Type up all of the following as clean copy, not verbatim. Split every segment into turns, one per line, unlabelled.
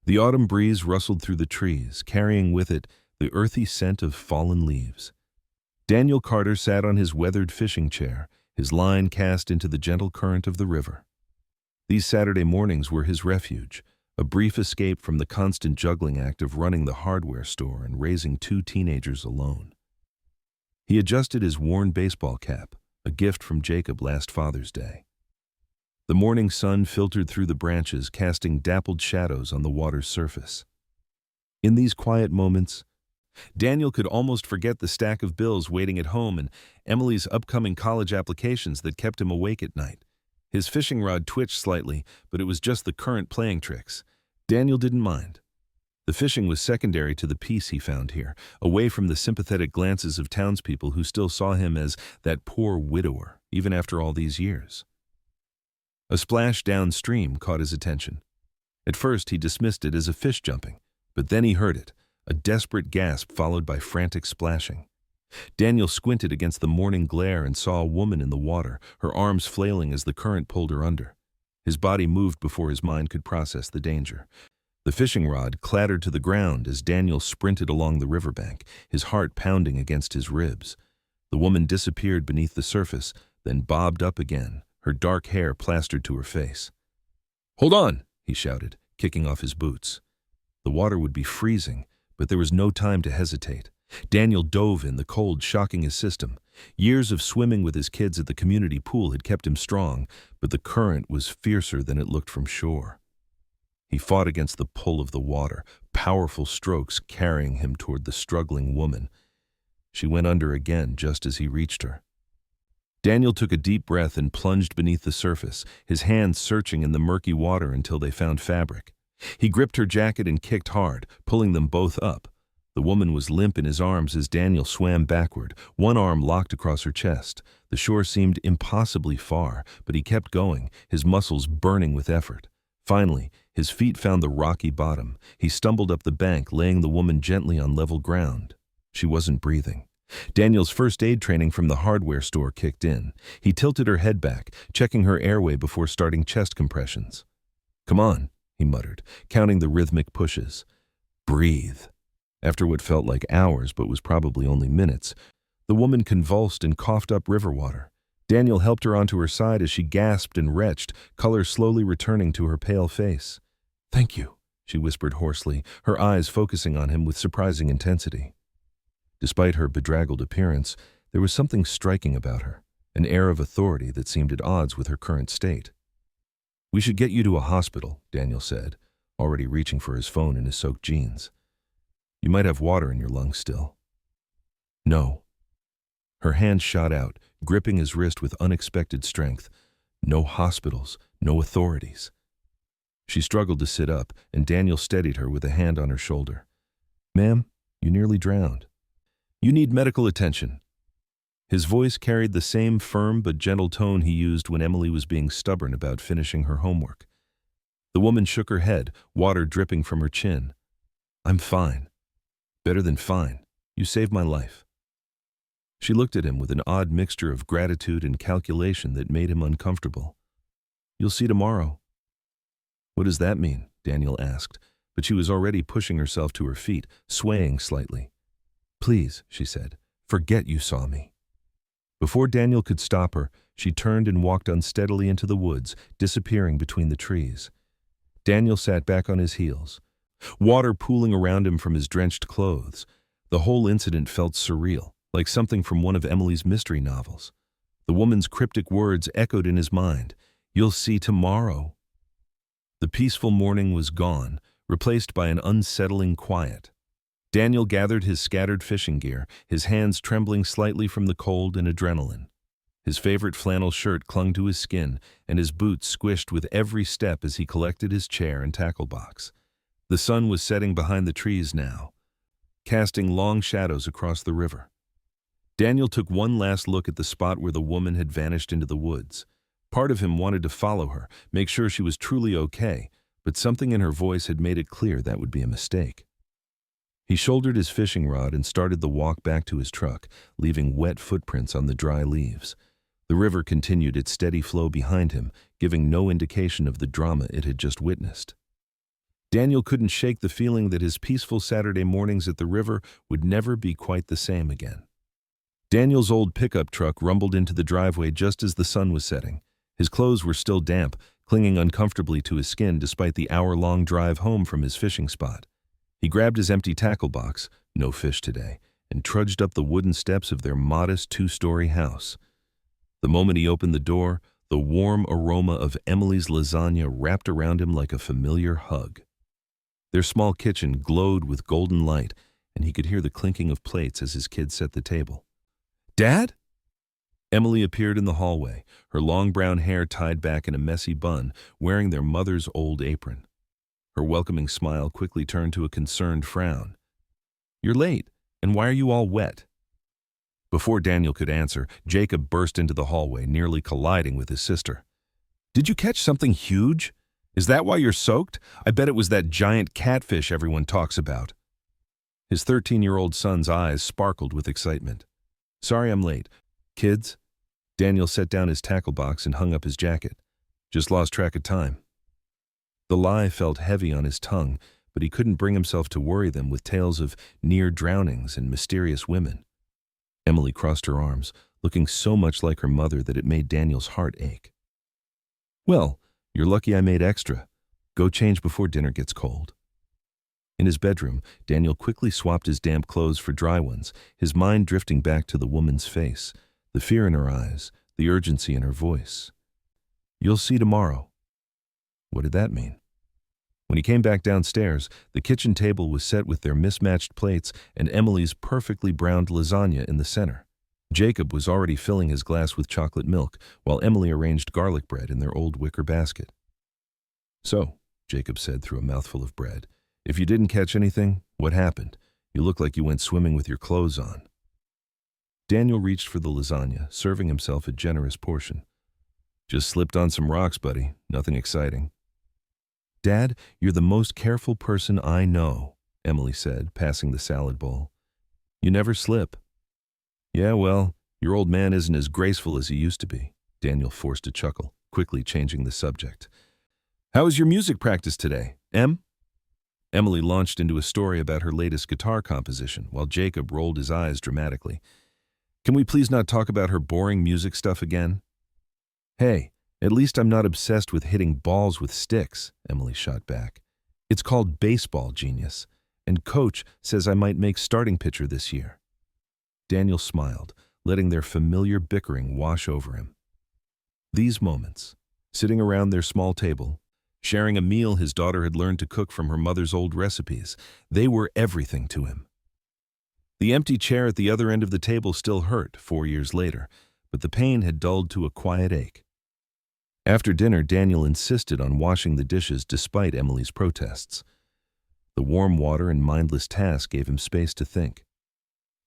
The autumn breeze rustled through the trees, carrying with it the earthy scent of fallen leaves. Daniel Carter sat on his weathered fishing chair, his line cast into the gentle current of the river. These Saturday mornings were his refuge, a brief escape from the constant juggling act of running the hardware store and raising two teenagers alone. He adjusted his worn baseball cap, a gift from Jacob last Father's Day. The morning sun filtered through the branches, casting dappled shadows on the water's surface. In these quiet moments, Daniel could almost forget the stack of bills waiting at home and Emily's upcoming college applications that kept him awake at night. His fishing rod twitched slightly, but it was just the current playing tricks. Daniel didn't mind. The fishing was secondary to the peace he found here, away from the sympathetic glances of townspeople who still saw him as that poor widower, even after all these years. A splash downstream caught his attention. At first he dismissed it as a fish jumping, but then he heard it, a desperate gasp followed by frantic splashing. Daniel squinted against the morning glare and saw a woman in the water, her arms flailing as the current pulled her under. His body moved before his mind could process the danger. The fishing rod clattered to the ground as Daniel sprinted along the riverbank, his heart pounding against his ribs. The woman disappeared beneath the surface, then bobbed up again, her dark hair plastered to her face. "Hold on!" he shouted, kicking off his boots. The water would be freezing, but there was no time to hesitate. Daniel dove in, the cold shocking his system. Years of swimming with his kids at the community pool had kept him strong, but the current was fiercer than it looked from shore. He fought against the pull of the water, powerful strokes carrying him toward the struggling woman. She went under again just as he reached her. Daniel took a deep breath and plunged beneath the surface, his hands searching in the murky water until they found fabric. He gripped her jacket and kicked hard, pulling them both up. The woman was limp in his arms as Daniel swam backward, one arm locked across her chest. The shore seemed impossibly far, but he kept going, his muscles burning with effort. Finally, his feet found the rocky bottom. He stumbled up the bank, laying the woman gently on level ground. She wasn't breathing. Daniel's first aid training from the hardware store kicked in. He tilted her head back, checking her airway before starting chest compressions. "Come on," he muttered, counting the rhythmic pushes. "Breathe." After what felt like hours but was probably only minutes, the woman convulsed and coughed up river water. Daniel helped her onto her side as she gasped and retched, color slowly returning to her pale face. "Thank you," she whispered hoarsely, her eyes focusing on him with surprising intensity. Despite her bedraggled appearance, there was something striking about her, an air of authority that seemed at odds with her current state. "We should get you to a hospital," Daniel said, already reaching for his phone in his soaked jeans. "You might have water in your lungs still." "No." Her hand shot out, gripping his wrist with unexpected strength. No hospitals, no authorities. She struggled to sit up, and Daniel steadied her with a hand on her shoulder. "Ma'am, you nearly drowned. You need medical attention." His voice carried the same firm but gentle tone he used when Emily was being stubborn about finishing her homework. The woman shook her head, water dripping from her chin. "I'm fine. Better than fine. You saved my life." She looked at him with an odd mixture of gratitude and calculation that made him uncomfortable. "You'll see tomorrow." "What does that mean?" Daniel asked, but she was already pushing herself to her feet, swaying slightly. "Please," she said, "forget you saw me." Before Daniel could stop her, she turned and walked unsteadily into the woods, disappearing between the trees. Daniel sat back on his heels, water pooling around him from his drenched clothes. The whole incident felt surreal, like something from one of Emily's mystery novels. The woman's cryptic words echoed in his mind. "You'll see tomorrow." The peaceful morning was gone, replaced by an unsettling quiet. Daniel gathered his scattered fishing gear, his hands trembling slightly from the cold and adrenaline. His favorite flannel shirt clung to his skin, and his boots squished with every step as he collected his chair and tackle box. The sun was setting behind the trees now, casting long shadows across the river. Daniel took one last look at the spot where the woman had vanished into the woods. Part of him wanted to follow her, make sure she was truly okay, but something in her voice had made it clear that would be a mistake. He shouldered his fishing rod and started the walk back to his truck, leaving wet footprints on the dry leaves. The river continued its steady flow behind him, giving no indication of the drama it had just witnessed. Daniel couldn't shake the feeling that his peaceful Saturday mornings at the river would never be quite the same again. Daniel's old pickup truck rumbled into the driveway just as the sun was setting. His clothes were still damp, clinging uncomfortably to his skin despite the hour-long drive home from his fishing spot. He grabbed his empty tackle box, no fish today, and trudged up the wooden steps of their modest two-story house. The moment he opened the door, the warm aroma of Emily's lasagna wrapped around him like a familiar hug. Their small kitchen glowed with golden light, and he could hear the clinking of plates as his kids set the table. "Dad?" Emily appeared in the hallway, her long brown hair tied back in a messy bun, wearing their mother's old apron. Her welcoming smile quickly turned to a concerned frown. "You're late, and why are you all wet?" Before Daniel could answer, Jacob burst into the hallway, nearly colliding with his sister. "Did you catch something huge? Is that why you're soaked? I bet it was that giant catfish everyone talks about." His 13-year-old son's eyes sparkled with excitement. "Sorry I'm late. Kids?" Daniel set down his tackle box and hung up his jacket. "Just lost track of time." The lie felt heavy on his tongue, but he couldn't bring himself to worry them with tales of near drownings and mysterious women. Emily crossed her arms, looking so much like her mother that it made Daniel's heart ache. "Well, you're lucky I made extra. Go change before dinner gets cold." In his bedroom, Daniel quickly swapped his damp clothes for dry ones, his mind drifting back to the woman's face, the fear in her eyes, the urgency in her voice. "You'll see tomorrow." What did that mean? When he came back downstairs, the kitchen table was set with their mismatched plates and Emily's perfectly browned lasagna in the center. Jacob was already filling his glass with chocolate milk, while Emily arranged garlic bread in their old wicker basket. "So," Jacob said through a mouthful of bread, "if you didn't catch anything, what happened? You look like you went swimming with your clothes on." Daniel reached for the lasagna, serving himself a generous portion. "Just slipped on some rocks, buddy. Nothing exciting." "Dad, you're the most careful person I know," Emily said, passing the salad bowl. "You never slip." "Yeah, well, your old man isn't as graceful as he used to be." Daniel forced a chuckle, quickly changing the subject. "How was your music practice today, Em?" Emily launched into a story about her latest guitar composition, while Jacob rolled his eyes dramatically. "Can we please not talk about her boring music stuff again?" "Hey, at least I'm not obsessed with hitting balls with sticks," Emily shot back. "It's called baseball, genius, and Coach says I might make starting pitcher this year." Daniel smiled, letting their familiar bickering wash over him. These moments, sitting around their small table, sharing a meal his daughter had learned to cook from her mother's old recipes, they were everything to him. The empty chair at the other end of the table still hurt 4 years later, but the pain had dulled to a quiet ache. After dinner, Daniel insisted on washing the dishes despite Emily's protests. The warm water and mindless task gave him space to think.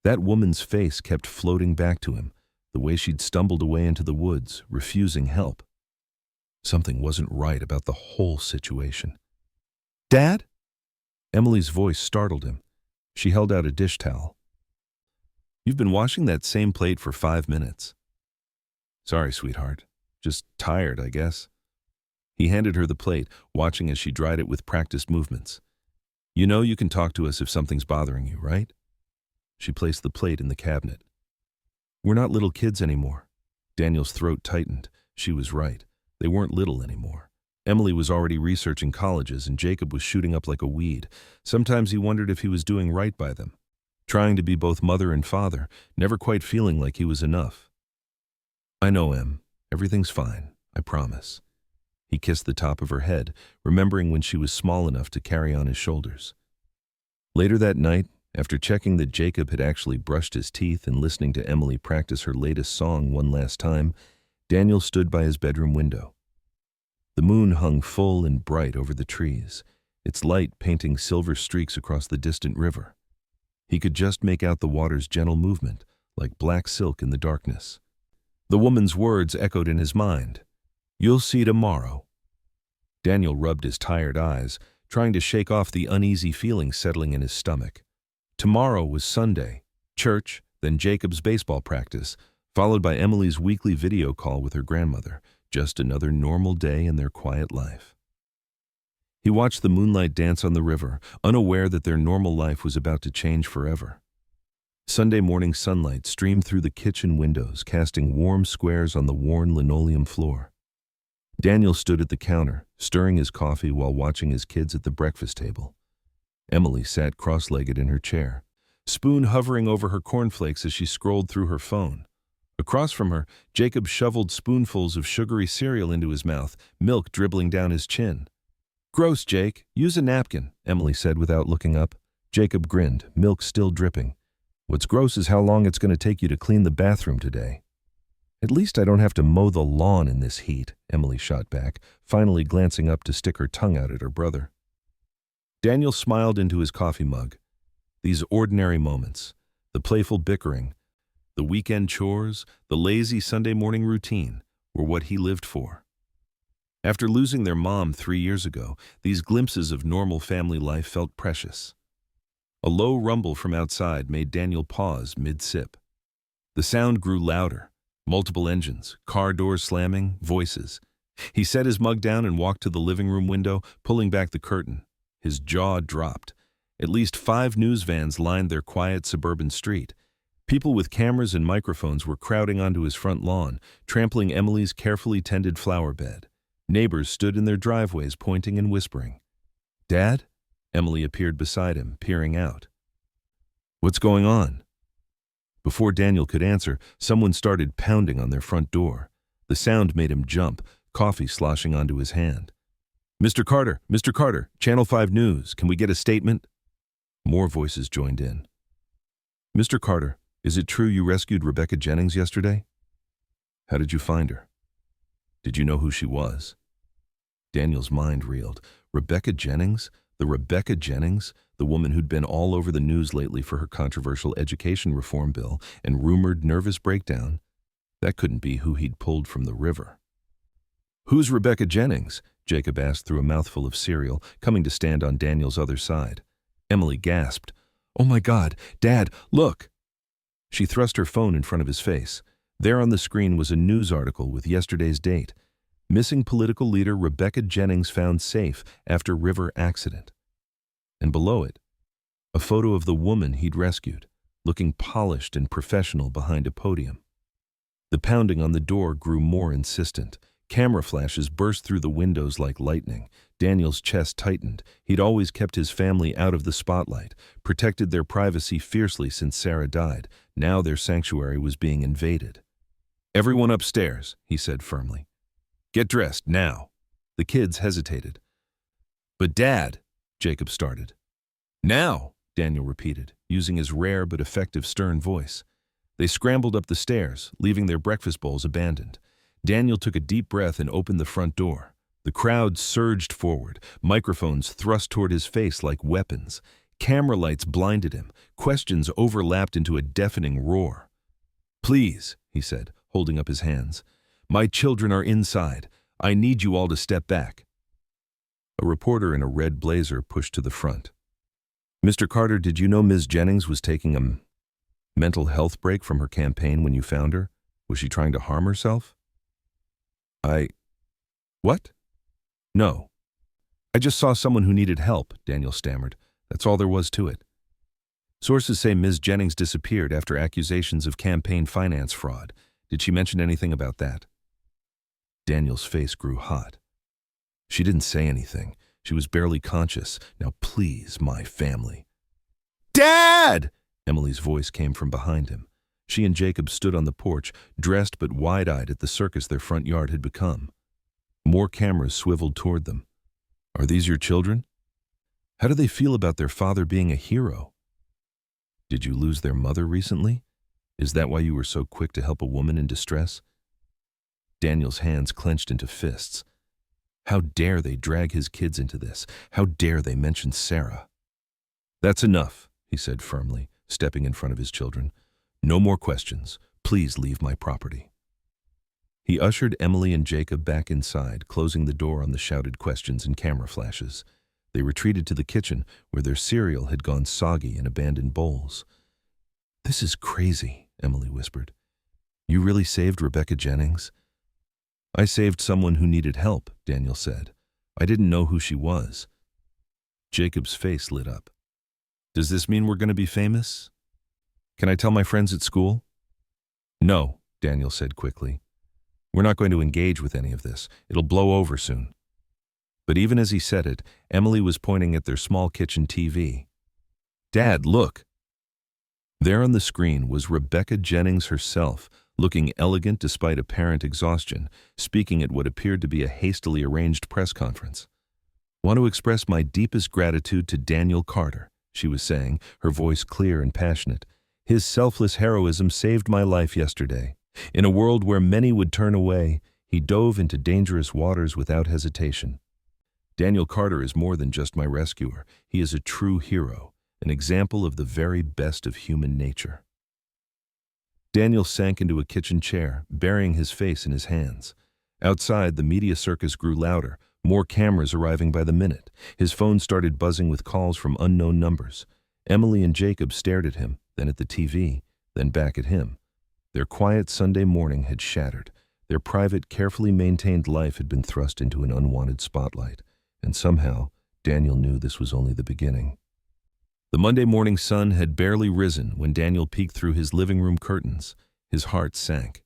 That woman's face kept floating back to him, the way she'd stumbled away into the woods, refusing help. Something wasn't right about the whole situation. "Dad?" Emily's voice startled him. She held out a dish towel. "You've been washing that same plate for 5 minutes." "Sorry, sweetheart. Just tired, I guess." He handed her the plate, watching as she dried it with practiced movements. "You know you can talk to us if something's bothering you, right?" She placed the plate in the cabinet. "We're not little kids anymore." Daniel's throat tightened. She was right. They weren't little anymore. Emily was already researching colleges, and Jacob was shooting up like a weed. Sometimes he wondered if he was doing right by them, trying to be both mother and father, never quite feeling like he was enough. "I know, Em. Everything's fine. I promise." He kissed the top of her head, remembering when she was small enough to carry on his shoulders. Later that night, after checking that Jacob had actually brushed his teeth and listening to Emily practice her latest song one last time, Daniel stood by his bedroom window. The moon hung full and bright over the trees, its light painting silver streaks across the distant river. He could just make out the water's gentle movement, like black silk in the darkness. The woman's words echoed in his mind. "You'll see tomorrow." Daniel rubbed his tired eyes, trying to shake off the uneasy feeling settling in his stomach. Tomorrow was Sunday, church, then Jacob's baseball practice, followed by Emily's weekly video call with her grandmother, just another normal day in their quiet life. He watched the moonlight dance on the river, unaware that their normal life was about to change forever. Sunday morning sunlight streamed through the kitchen windows, casting warm squares on the worn linoleum floor. Daniel stood at the counter, stirring his coffee while watching his kids at the breakfast table. Emily sat cross-legged in her chair, spoon hovering over her cornflakes as she scrolled through her phone. Across from her, Jacob shoveled spoonfuls of sugary cereal into his mouth, milk dribbling down his chin. "Gross, Jake. Use a napkin," Emily said without looking up. Jacob grinned, milk still dripping. "What's gross is how long it's going to take you to clean the bathroom today." "At least I don't have to mow the lawn in this heat," Emily shot back, finally glancing up to stick her tongue out at her brother. Daniel smiled into his coffee mug. These ordinary moments, the playful bickering, the weekend chores, the lazy Sunday morning routine, were what he lived for. After losing their mom 3 years ago, these glimpses of normal family life felt precious. A low rumble from outside made Daniel pause mid-sip. The sound grew louder. Multiple engines, car doors slamming, voices. He set his mug down and walked to the living room window, pulling back the curtain. His jaw dropped. At least 5 news vans lined their quiet suburban street. People with cameras and microphones were crowding onto his front lawn, trampling Emily's carefully tended flower bed. Neighbors stood in their driveways pointing and whispering. "Dad?" Emily appeared beside him, peering out. "What's going on?" Before Daniel could answer, someone started pounding on their front door. The sound made him jump, coffee sloshing onto his hand. Mr. Carter, Channel 5 News, can we get a statement?" More voices joined in. "Mr. Carter, is it true you rescued Rebecca Jennings yesterday? How did you find her? Did you know who she was?" Daniel's mind reeled. Rebecca Jennings? The Rebecca Jennings? The woman who'd been all over the news lately for her controversial education reform bill and rumored nervous breakdown? That couldn't be who he'd pulled from the river. "Who's Rebecca Jennings?" Jacob asked through a mouthful of cereal, coming to stand on Daniel's other side. Emily gasped. "Oh my God, Dad, look!" She thrust her phone in front of his face. There on the screen was a news article with yesterday's date. Missing political leader Rebecca Jennings found safe after river accident. And below it, a photo of the woman he'd rescued, looking polished and professional behind a podium. The pounding on the door grew more insistent. Camera flashes burst through the windows like lightning. Daniel's chest tightened. He'd always kept his family out of the spotlight, protected their privacy fiercely since Sarah died. Now their sanctuary was being invaded. "Everyone upstairs," he said firmly. "Get dressed, now." The kids hesitated. "But Dad," Jacob started. "Now," Daniel repeated, using his rare but effective stern voice. They scrambled up the stairs, leaving their breakfast bowls abandoned. Daniel took a deep breath and opened the front door. The crowd surged forward, microphones thrust toward his face like weapons. Camera lights blinded him. Questions overlapped into a deafening roar. "Please," he said, holding up his hands. "My children are inside. I need you all to step back." A reporter in a red blazer pushed to the front. "Mr. Carter, did you know Ms. Jennings was taking a mental health break from her campaign when you found her? Was she trying to harm herself?" What? "No. I just saw someone who needed help," Daniel stammered. "That's all there was to it. Sources say Ms. Jennings disappeared after accusations of campaign finance fraud. Did she mention anything about that?" Daniel's face grew hot. "She didn't say anything. She was barely conscious. Now please, my family." "Dad!" Emily's voice came from behind him. She and Jacob stood on the porch, dressed but wide-eyed at the circus their front yard had become. More cameras swiveled toward them. "Are these your children? How do they feel about their father being a hero? Did you lose their mother recently? Is that why you were so quick to help a woman in distress?" Daniel's hands clenched into fists. How dare they drag his kids into this? How dare they mention Sarah? "That's enough," he said firmly, stepping in front of his children. "No more questions. Please leave my property." He ushered Emily and Jacob back inside, closing the door on the shouted questions and camera flashes. They retreated to the kitchen, where their cereal had gone soggy in abandoned bowls. "This is crazy," Emily whispered. "You really saved Rebecca Jennings?" "I saved someone who needed help," Daniel said. "I didn't know who she was. Jacob's face lit up. Does this mean we're going to be famous? Can I tell my friends at school? No, Daniel said quickly. We're not going to engage with any of this. It'll blow over soon. But even as he said it, Emily was pointing at their small kitchen TV. Dad, look! There on the screen was Rebecca Jennings herself, looking elegant despite apparent exhaustion, speaking at what appeared to be a hastily arranged press conference. Want to express my deepest gratitude to Daniel Carter, she was saying, her voice clear and passionate. His selfless heroism saved my life yesterday. In a world where many would turn away, he dove into dangerous waters without hesitation. Daniel Carter is more than just my rescuer. He is a true hero, an example of the very best of human nature. Daniel sank into a kitchen chair, burying his face in his hands. Outside, the media circus grew louder, more cameras arriving by the minute. His phone started buzzing with calls from unknown numbers. Emily and Jacob stared at him, then at the TV, then back at him. Their quiet Sunday morning had shattered. Their private, carefully maintained life had been thrust into an unwanted spotlight. And somehow, Daniel knew this was only the beginning. The Monday morning sun had barely risen when Daniel peeked through his living room curtains. His heart sank.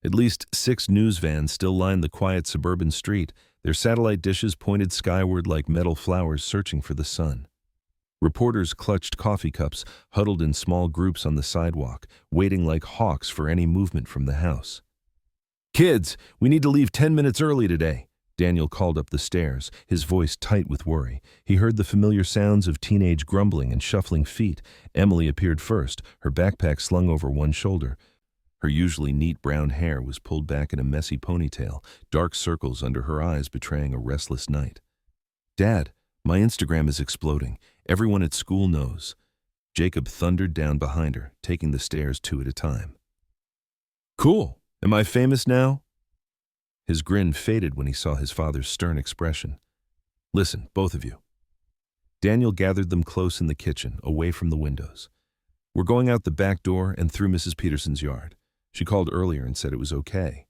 At least 6 news vans still lined the quiet suburban street, their satellite dishes pointed skyward like metal flowers searching for the sun. Reporters clutched coffee cups, huddled in small groups on the sidewalk, waiting like hawks for any movement from the house. Kids, we need to leave 10 minutes early today, Daniel called up the stairs, his voice tight with worry. He heard the familiar sounds of teenage grumbling and shuffling feet. Emily appeared first, her backpack slung over one shoulder. Her usually neat brown hair was pulled back in a messy ponytail, dark circles under her eyes betraying a restless night. Dad, my Instagram is exploding. Everyone at school knows. Jacob thundered down behind her, taking the stairs 2 at a time. Cool. Am I famous now? His grin faded when he saw his father's stern expression. Listen, both of you. Daniel gathered them close in the kitchen, away from the windows. We're going out the back door and through Mrs. Peterson's yard. She called earlier and said it was okay.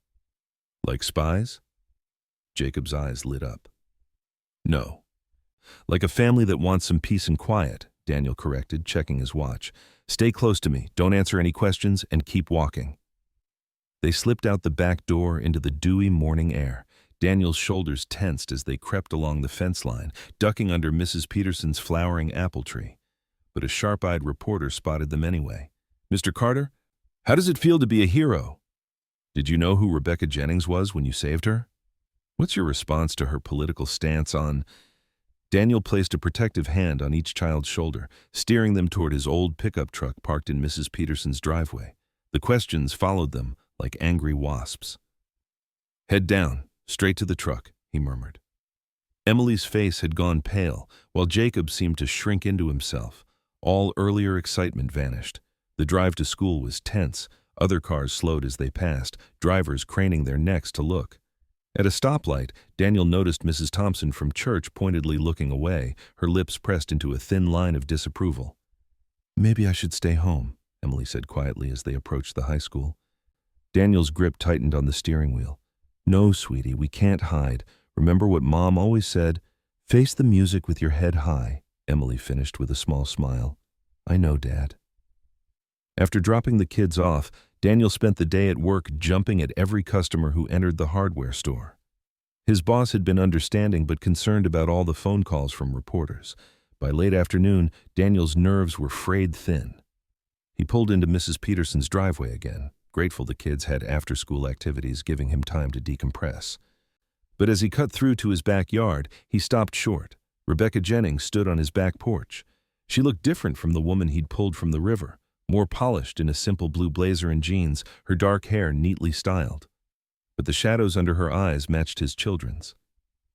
Like spies? Jacob's eyes lit up. No. Like a family that wants some peace and quiet, Daniel corrected, checking his watch. Stay close to me, don't answer any questions, and keep walking. They slipped out the back door into the dewy morning air. Daniel's shoulders tensed as they crept along the fence line, ducking under Mrs. Peterson's flowering apple tree. But a sharp-eyed reporter spotted them anyway. Mr. Carter, how does it feel to be a hero? Did you know who Rebecca Jennings was when you saved her? What's your response to her political stance on... Daniel placed a protective hand on each child's shoulder, steering them toward his old pickup truck parked in Mrs. Peterson's driveway. The questions followed them like angry wasps. Head down, straight to the truck, he murmured. Emily's face had gone pale, while Jacob seemed to shrink into himself. All earlier excitement vanished. The drive to school was tense. Other cars slowed as they passed, drivers craning their necks to look. At a stoplight, Daniel noticed Mrs. Thompson from church pointedly looking away, her lips pressed into a thin line of disapproval. Maybe I should stay home, Emily said quietly as they approached the high school. Daniel's grip tightened on the steering wheel. No, sweetie, we can't hide. Remember what Mom always said? Face the music with your head high, Emily finished with a small smile. I know, Dad. After dropping the kids off, Daniel spent the day at work jumping at every customer who entered the hardware store. His boss had been understanding but concerned about all the phone calls from reporters. By late afternoon, Daniel's nerves were frayed thin. He pulled into Mrs. Peterson's driveway again, grateful the kids had after-school activities giving him time to decompress. But as he cut through to his backyard, he stopped short. Rebecca Jennings stood on his back porch. She looked different from the woman he'd pulled from the river, more polished in a simple blue blazer and jeans, her dark hair neatly styled. But the shadows under her eyes matched his children's.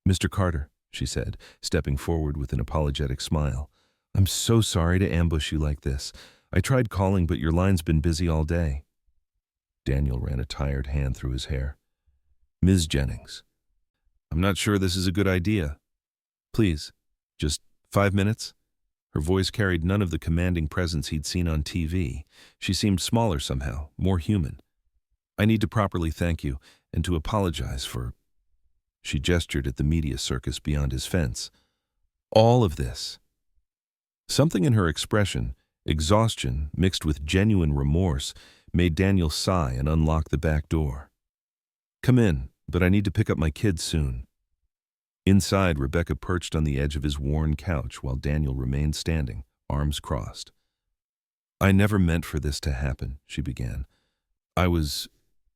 Mr. Carter, she said, stepping forward with an apologetic smile. I'm so sorry to ambush you like this. I tried calling, but your line's been busy all day. Daniel ran a tired hand through his hair. Ms. Jennings, I'm not sure this is a good idea. Please, just 5 minutes? Her voice carried none of the commanding presence he'd seen on TV. She seemed smaller somehow, more human. I need to properly thank you and to apologize for... She gestured at the media circus beyond his fence. All of this. Something in her expression, exhaustion mixed with genuine remorse, made Daniel sigh and unlock the back door. "Come in, but I need to pick up my kids soon." Inside, Rebecca perched on the edge of his worn couch while Daniel remained standing, arms crossed. "I never meant for this to happen," she began. I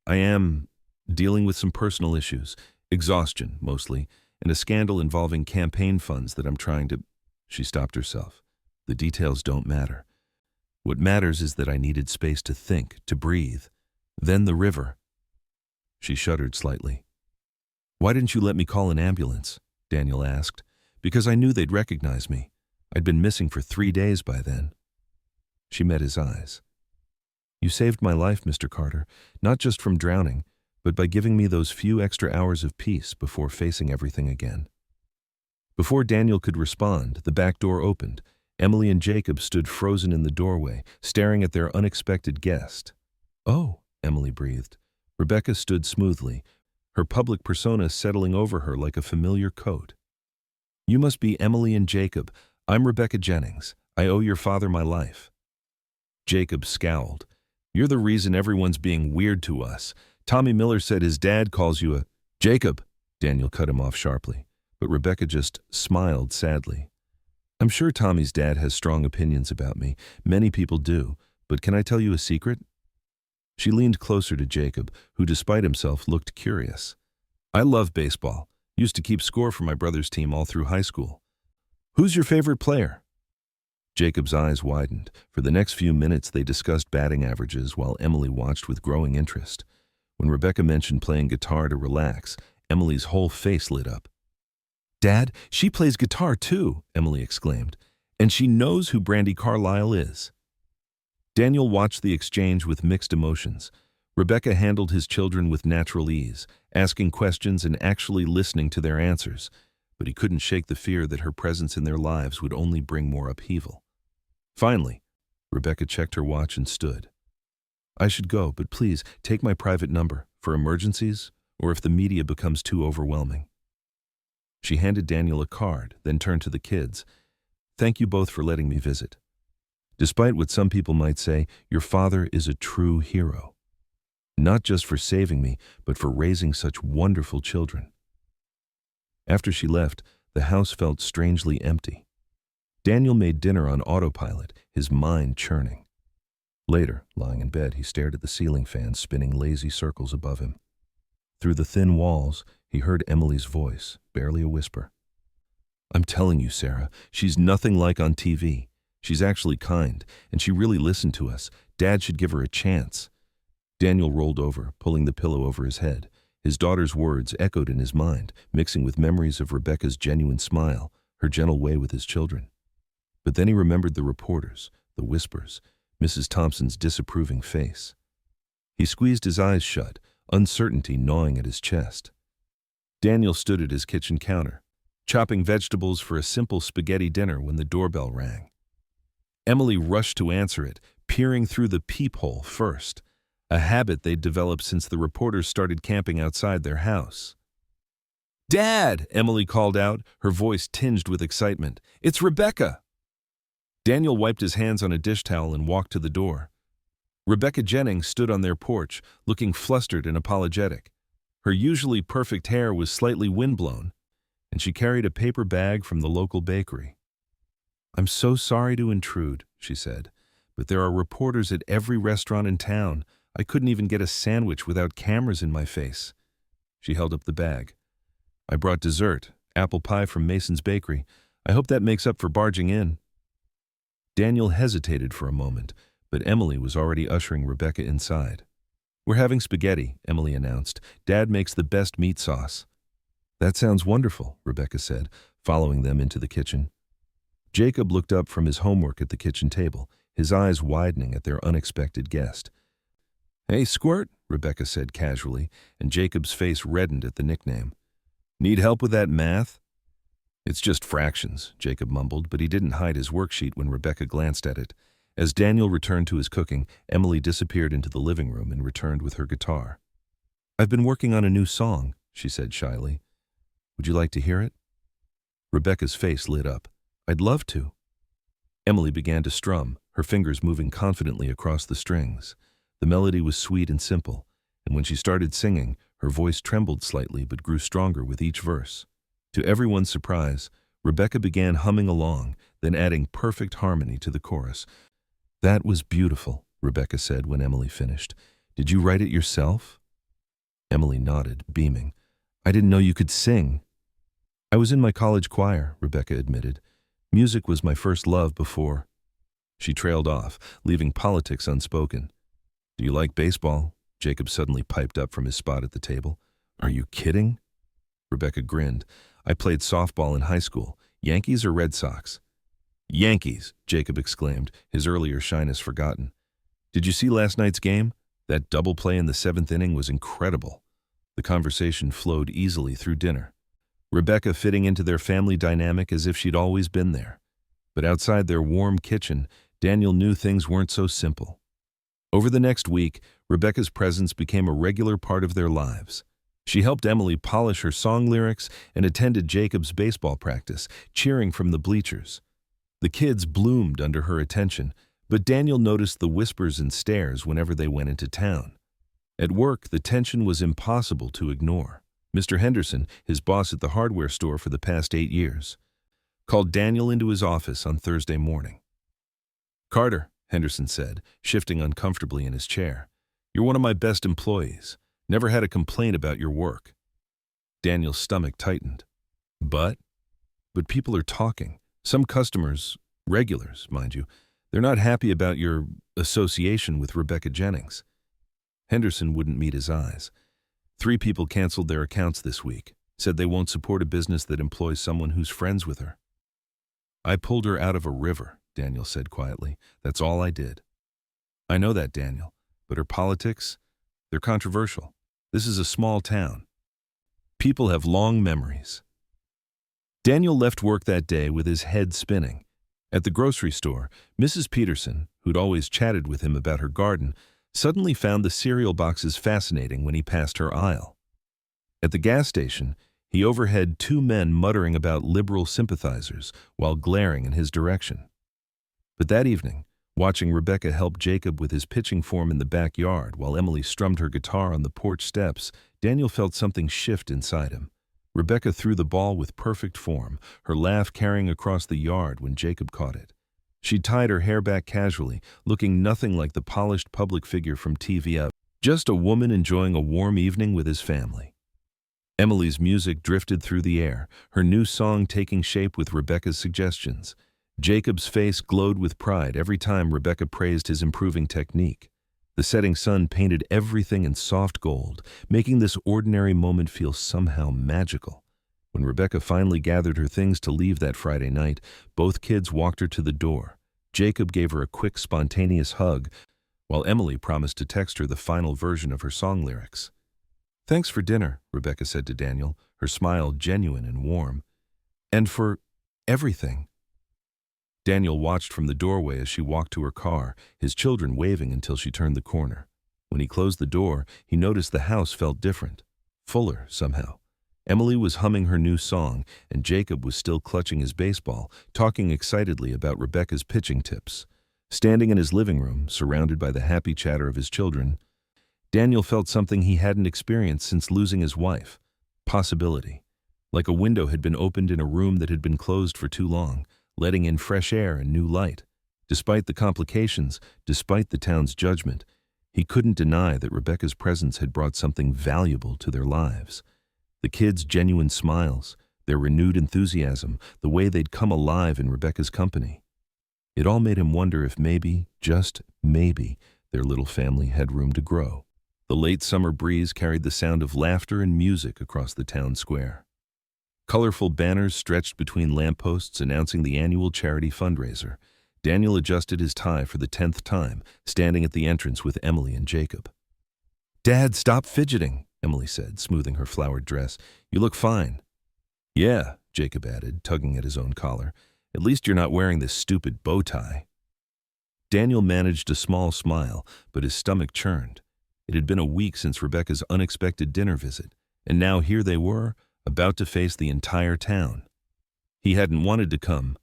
am dealing with some personal issues, exhaustion mostly, and a scandal involving campaign funds that I'm trying to—" She stopped herself. "The details don't matter. What matters is that I needed space to think, to breathe. Then the river." She shuddered slightly. "Why didn't you let me call an ambulance?" Daniel asked. "Because I knew they'd recognize me. I'd been missing for 3 days by then." She met his eyes. "You saved my life, Mr. Carter, not just from drowning, but by giving me those few extra hours of peace before facing everything again." Before Daniel could respond, the back door opened. Emily and Jacob stood frozen in the doorway, staring at their unexpected guest. "Oh," Emily breathed. Rebecca stood smoothly, her public persona settling over her like a familiar coat. "You must be Emily and Jacob. I'm Rebecca Jennings. I owe your father my life." Jacob scowled. "You're the reason everyone's being weird to us. Tommy Miller said his dad calls you a—" "Jacob!" Daniel cut him off sharply, but Rebecca just smiled sadly. "I'm sure Tommy's dad has strong opinions about me. Many people do. But can I tell you a secret?" She leaned closer to Jacob, who despite himself looked curious. "I love baseball. Used to keep score for my brother's team all through high school. Who's your favorite player?" Jacob's eyes widened. For the next few minutes they discussed batting averages while Emily watched with growing interest. When Rebecca mentioned playing guitar to relax, Emily's whole face lit up. "Dad, she plays guitar too," Emily exclaimed. "And she knows who Brandi Carlile is." Daniel watched the exchange with mixed emotions. Rebecca handled his children with natural ease, asking questions and actually listening to their answers, but he couldn't shake the fear that her presence in their lives would only bring more upheaval. Finally, Rebecca checked her watch and stood. "I should go, but please take my private number for emergencies or if the media becomes too overwhelming." She handed Daniel a card, then turned to the kids. "Thank you both for letting me visit. Despite what some people might say, your father is a true hero. Not just for saving me, but for raising such wonderful children." After she left, the house felt strangely empty. Daniel made dinner on autopilot, his mind churning. Later, lying in bed, he stared at the ceiling fan spinning lazy circles above him. Through the thin walls, he heard Emily's voice, barely a whisper. "I'm telling you, Sarah, she's nothing like on TV. She's actually kind, and she really listened to us. Dad should give her a chance." Daniel rolled over, pulling the pillow over his head. His daughter's words echoed in his mind, mixing with memories of Rebecca's genuine smile, her gentle way with his children. But then he remembered the reporters, the whispers, Mrs. Thompson's disapproving face. He squeezed his eyes shut, uncertainty gnawing at his chest. Daniel stood at his kitchen counter, chopping vegetables for a simple spaghetti dinner when the doorbell rang. Emily rushed to answer it, peering through the peephole first, a habit they'd developed since the reporters started camping outside their house. "Dad!" Emily called out, her voice tinged with excitement. "It's Rebecca!" Daniel wiped his hands on a dish towel and walked to the door. Rebecca Jennings stood on their porch, looking flustered and apologetic. Her usually perfect hair was slightly windblown, and she carried a paper bag from the local bakery. "I'm so sorry to intrude," she said, "but there are reporters at every restaurant in town. I couldn't even get a sandwich without cameras in my face." She held up the bag. "I brought dessert, apple pie from Mason's Bakery. I hope that makes up for barging in." Daniel hesitated for a moment, but Emily was already ushering Rebecca inside. "We're having spaghetti," Emily announced. "Dad makes the best meat sauce." "That sounds wonderful," Rebecca said, following them into the kitchen. Jacob looked up from his homework at the kitchen table, his eyes widening at their unexpected guest. "Hey, Squirt," Rebecca said casually, and Jacob's face reddened at the nickname. "Need help with that math?" "It's just fractions," Jacob mumbled, but he didn't hide his worksheet when Rebecca glanced at it. As Daniel returned to his cooking, Emily disappeared into the living room and returned with her guitar. "I've been working on a new song," she said shyly. "Would you like to hear it?" Rebecca's face lit up. "I'd love to." Emily began to strum, her fingers moving confidently across the strings. The melody was sweet and simple, and when she started singing, her voice trembled slightly but grew stronger with each verse. To everyone's surprise, Rebecca began humming along, then adding perfect harmony to the chorus. "That was beautiful," Rebecca said when Emily finished. "Did you write it yourself?" Emily nodded, beaming. "I didn't know you could sing." "I was in my college choir," Rebecca admitted. "Music was my first love before." She trailed off, leaving politics unspoken. "Do you like baseball?" Jacob suddenly piped up from his spot at the table. "Are you kidding?" Rebecca grinned. "I played softball in high school. Yankees or Red Sox?" "Yankees," Jacob exclaimed, his earlier shyness forgotten. "Did you see last night's game? That double play in the 7th inning was incredible." The conversation flowed easily through dinner, Rebecca fitting into their family dynamic as if she'd always been there. But outside their warm kitchen, Daniel knew things weren't so simple. Over the next week, Rebecca's presence became a regular part of their lives. She helped Emily polish her song lyrics and attended Jacob's baseball practice, cheering from the bleachers. The kids bloomed under her attention, but Daniel noticed the whispers and stares whenever they went into town. At work, the tension was impossible to ignore. Mr. Henderson, his boss at the hardware store for the past 8 years, called Daniel into his office on Thursday morning. "Carter," Henderson said, shifting uncomfortably in his chair, "you're one of my best employees. Never had a complaint about your work." Daniel's stomach tightened. But people are talking. Some customers, regulars, mind you, they're not happy about your association with Rebecca Jennings. Henderson wouldn't meet his eyes. 3 people canceled their accounts this week, said they won't support a business that employs someone who's friends with her. "I pulled her out of a river," Daniel said quietly. "That's all I did." "I know that, Daniel, but her politics, they're controversial. This is a small town. People have long memories." Daniel left work that day with his head spinning. At the grocery store, Mrs. Peterson, who'd always chatted with him about her garden, suddenly found the cereal boxes fascinating when he passed her aisle. At the gas station, he overheard 2 men muttering about liberal sympathizers while glaring in his direction. But that evening, watching Rebecca help Jacob with his pitching form in the backyard while Emily strummed her guitar on the porch steps, Daniel felt something shift inside him. Rebecca threw the ball with perfect form, her laugh carrying across the yard when Jacob caught it. She tied her hair back casually, looking nothing like the polished public figure from TV up, just a woman enjoying a warm evening with his family. Emily's music drifted through the air, her new song taking shape with Rebecca's suggestions. Jacob's face glowed with pride every time Rebecca praised his improving technique. The setting sun painted everything in soft gold, making this ordinary moment feel somehow magical. When Rebecca finally gathered her things to leave that Friday night, both kids walked her to the door. Jacob gave her a quick, spontaneous hug, while Emily promised to text her the final version of her song lyrics. "Thanks for dinner," Rebecca said to Daniel, her smile genuine and warm. "And for everything." Daniel watched from the doorway as she walked to her car, his children waving until she turned the corner. When he closed the door, he noticed the house felt different, fuller somehow. Emily was humming her new song, and Jacob was still clutching his baseball, talking excitedly about Rebecca's pitching tips. Standing in his living room, surrounded by the happy chatter of his children, Daniel felt something he hadn't experienced since losing his wife. Possibility. Like a window had been opened in a room that had been closed for too long, letting in fresh air and new light. Despite the complications, despite the town's judgment, he couldn't deny that Rebecca's presence had brought something valuable to their lives. The kids' genuine smiles, their renewed enthusiasm, the way they'd come alive in Rebecca's company. It all made him wonder if maybe, just maybe, their little family had room to grow. The late summer breeze carried the sound of laughter and music across the town square. Colorful banners stretched between lampposts announcing the annual charity fundraiser. Daniel adjusted his tie for the 10th time, standing at the entrance with Emily and Jacob. "Dad, stop fidgeting," Emily said, smoothing her flowered dress. "You look fine." "Yeah," Jacob added, tugging at his own collar. "At least you're not wearing this stupid bow tie." Daniel managed a small smile, but his stomach churned. It had been a week since Rebecca's unexpected dinner visit, and now here they were, about to face the entire town. He hadn't wanted to come,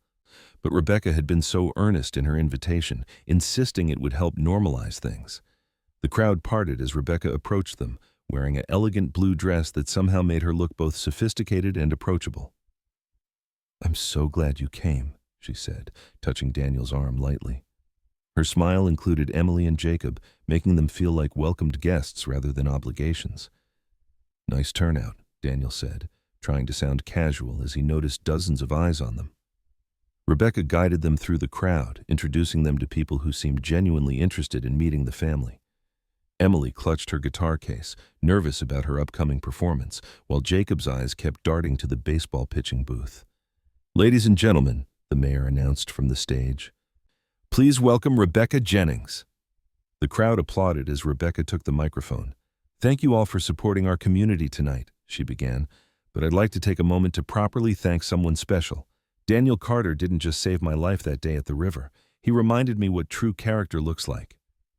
But Rebecca had been so earnest in her invitation, insisting it would help normalize things. The crowd parted as Rebecca approached them, wearing an elegant blue dress that somehow made her look both sophisticated and approachable. "I'm so glad you came," she said, touching Daniel's arm lightly. Her smile included Emily and Jacob, making them feel like welcomed guests rather than obligations. "Nice turnout," Daniel said, trying to sound casual as he noticed dozens of eyes on them. Rebecca guided them through the crowd, introducing them to people who seemed genuinely interested in meeting the family. Emily clutched her guitar case, nervous about her upcoming performance, while Jacob's eyes kept darting to the baseball pitching booth. "Ladies and gentlemen," the mayor announced from the stage, "please welcome Rebecca Jennings." The crowd applauded as Rebecca took the microphone. "Thank you all for supporting our community tonight," she began, "but I'd like to take a moment to properly thank someone special. Daniel Carter didn't just save my life that day at the river. He reminded me what true character looks like."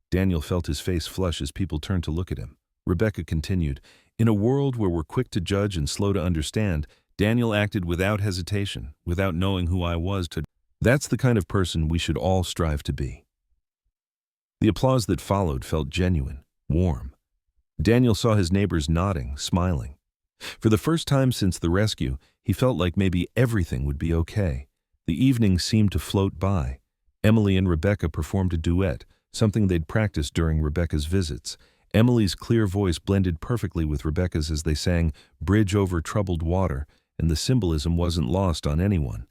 Daniel felt his face flush as people turned to look at him. Rebecca continued, "In a world where we're quick to judge and slow to understand, Daniel acted without hesitation, without knowing who I was to. That's the kind of person we should all strive to be." The applause that followed felt genuine, warm. Daniel saw his neighbors nodding, smiling. For the first time since the rescue, he felt like maybe everything would be okay. The evening seemed to float by. Emily and Rebecca performed a duet, something they'd practiced during Rebecca's visits. Emily's clear voice blended perfectly with Rebecca's as they sang "Bridge Over Troubled Water," and the symbolism wasn't lost on anyone.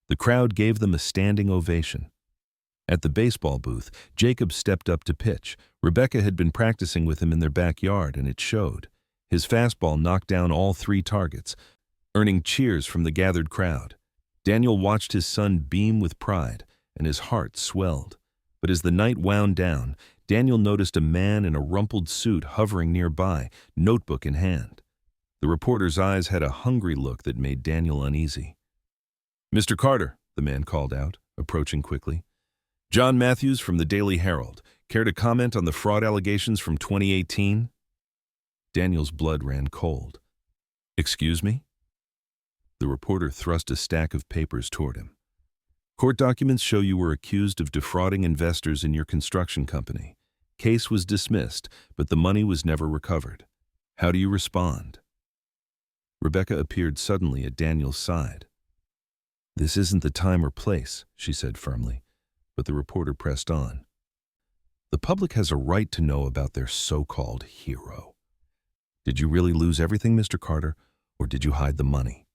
The crowd gave them a standing ovation. At the baseball booth, Jacob stepped up to pitch. Rebecca had been practicing with him in their backyard, and it showed. His fastball knocked down all 3 targets, earning cheers from the gathered crowd. Daniel watched his son beam with pride, and his heart swelled. But as the night wound down, Daniel noticed a man in a rumpled suit hovering nearby, notebook in hand. The reporter's eyes had a hungry look that made Daniel uneasy. "Mr. Carter," the man called out, approaching quickly. "John Matthews from the Daily Herald. Care to comment on the fraud allegations from 2018? Daniel's blood ran cold. "Excuse me?" The reporter thrust a stack of papers toward him. "Court documents show you were accused of defrauding investors in your construction company. Case was dismissed, but the money was never recovered. How do you respond?" Rebecca appeared suddenly at Daniel's side. "This isn't the time or place," she said firmly, but the reporter pressed on. "The public has a right to know about their so-called hero. Did you really lose everything, Mr. Carter, or did you hide the money?"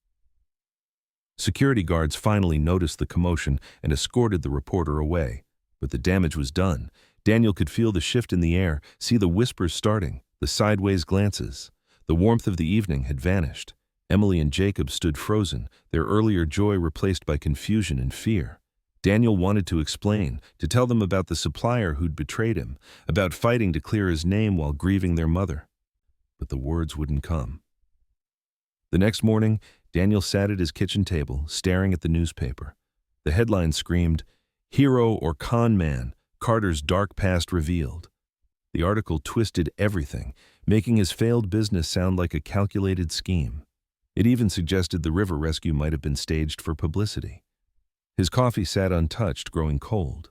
Security guards finally noticed the commotion and escorted the reporter away, but the damage was done. Daniel could feel the shift in the air, see the whispers starting, the sideways glances. The warmth of the evening had vanished. Emily and Jacob stood frozen, their earlier joy replaced by confusion and fear. Daniel wanted to explain, to tell them about the supplier who'd betrayed him, about fighting to clear his name while grieving their mother. But the words wouldn't come. The next morning, Daniel sat at his kitchen table, staring at the newspaper. The headline screamed, "Hero or Con Man, Carter's Dark Past Revealed." The article twisted everything, making his failed business sound like a calculated scheme. It even suggested the river rescue might have been staged for publicity. His coffee sat untouched, growing cold.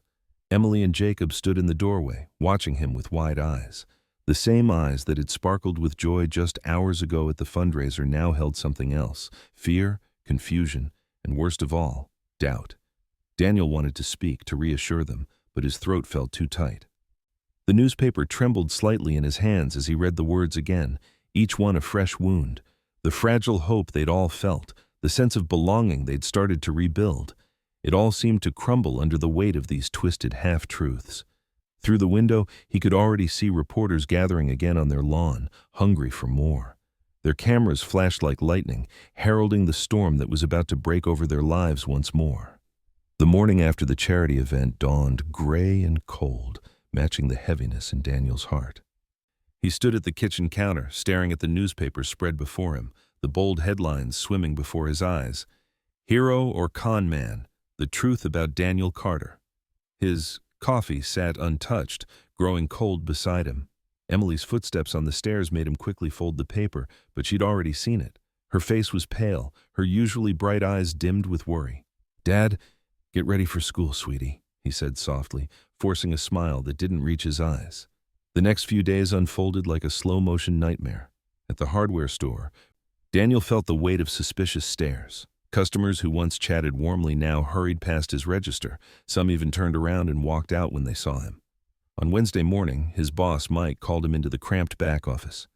Emily and Jacob stood in the doorway, watching him with wide eyes. The same eyes that had sparkled with joy just hours ago at the fundraiser now held something else: fear, confusion, and worst of all, doubt. Daniel wanted to speak, to reassure them, but his throat felt too tight. The newspaper trembled slightly in his hands as he read the words again, each one a fresh wound. The fragile hope they'd all felt, the sense of belonging they'd started to rebuild. It all seemed to crumble under the weight of these twisted half-truths. Through the window, he could already see reporters gathering again on their lawn, hungry for more. Their cameras flashed like lightning, heralding the storm that was about to break over their lives once more. The morning after the charity event dawned gray and cold, matching the heaviness in Daniel's heart. He stood at the kitchen counter, staring at the newspaper spread before him, the bold headlines swimming before his eyes. "Hero or Con Man, the truth about Daniel Carter." His coffee sat untouched, growing cold beside him. Emily's footsteps on the stairs made him quickly fold the paper, but she'd already seen it. Her face was pale, her usually bright eyes dimmed with worry. "Dad, Get ready for school, sweetie, he said softly, forcing a smile that didn't reach his eyes. The next few days unfolded like a slow-motion nightmare. At the hardware store, Daniel felt the weight of suspicious stares. Customers who once chatted warmly now hurried past his register. Some even turned around and walked out when they saw him. On Wednesday morning, his boss, Mike, called him into the cramped back office.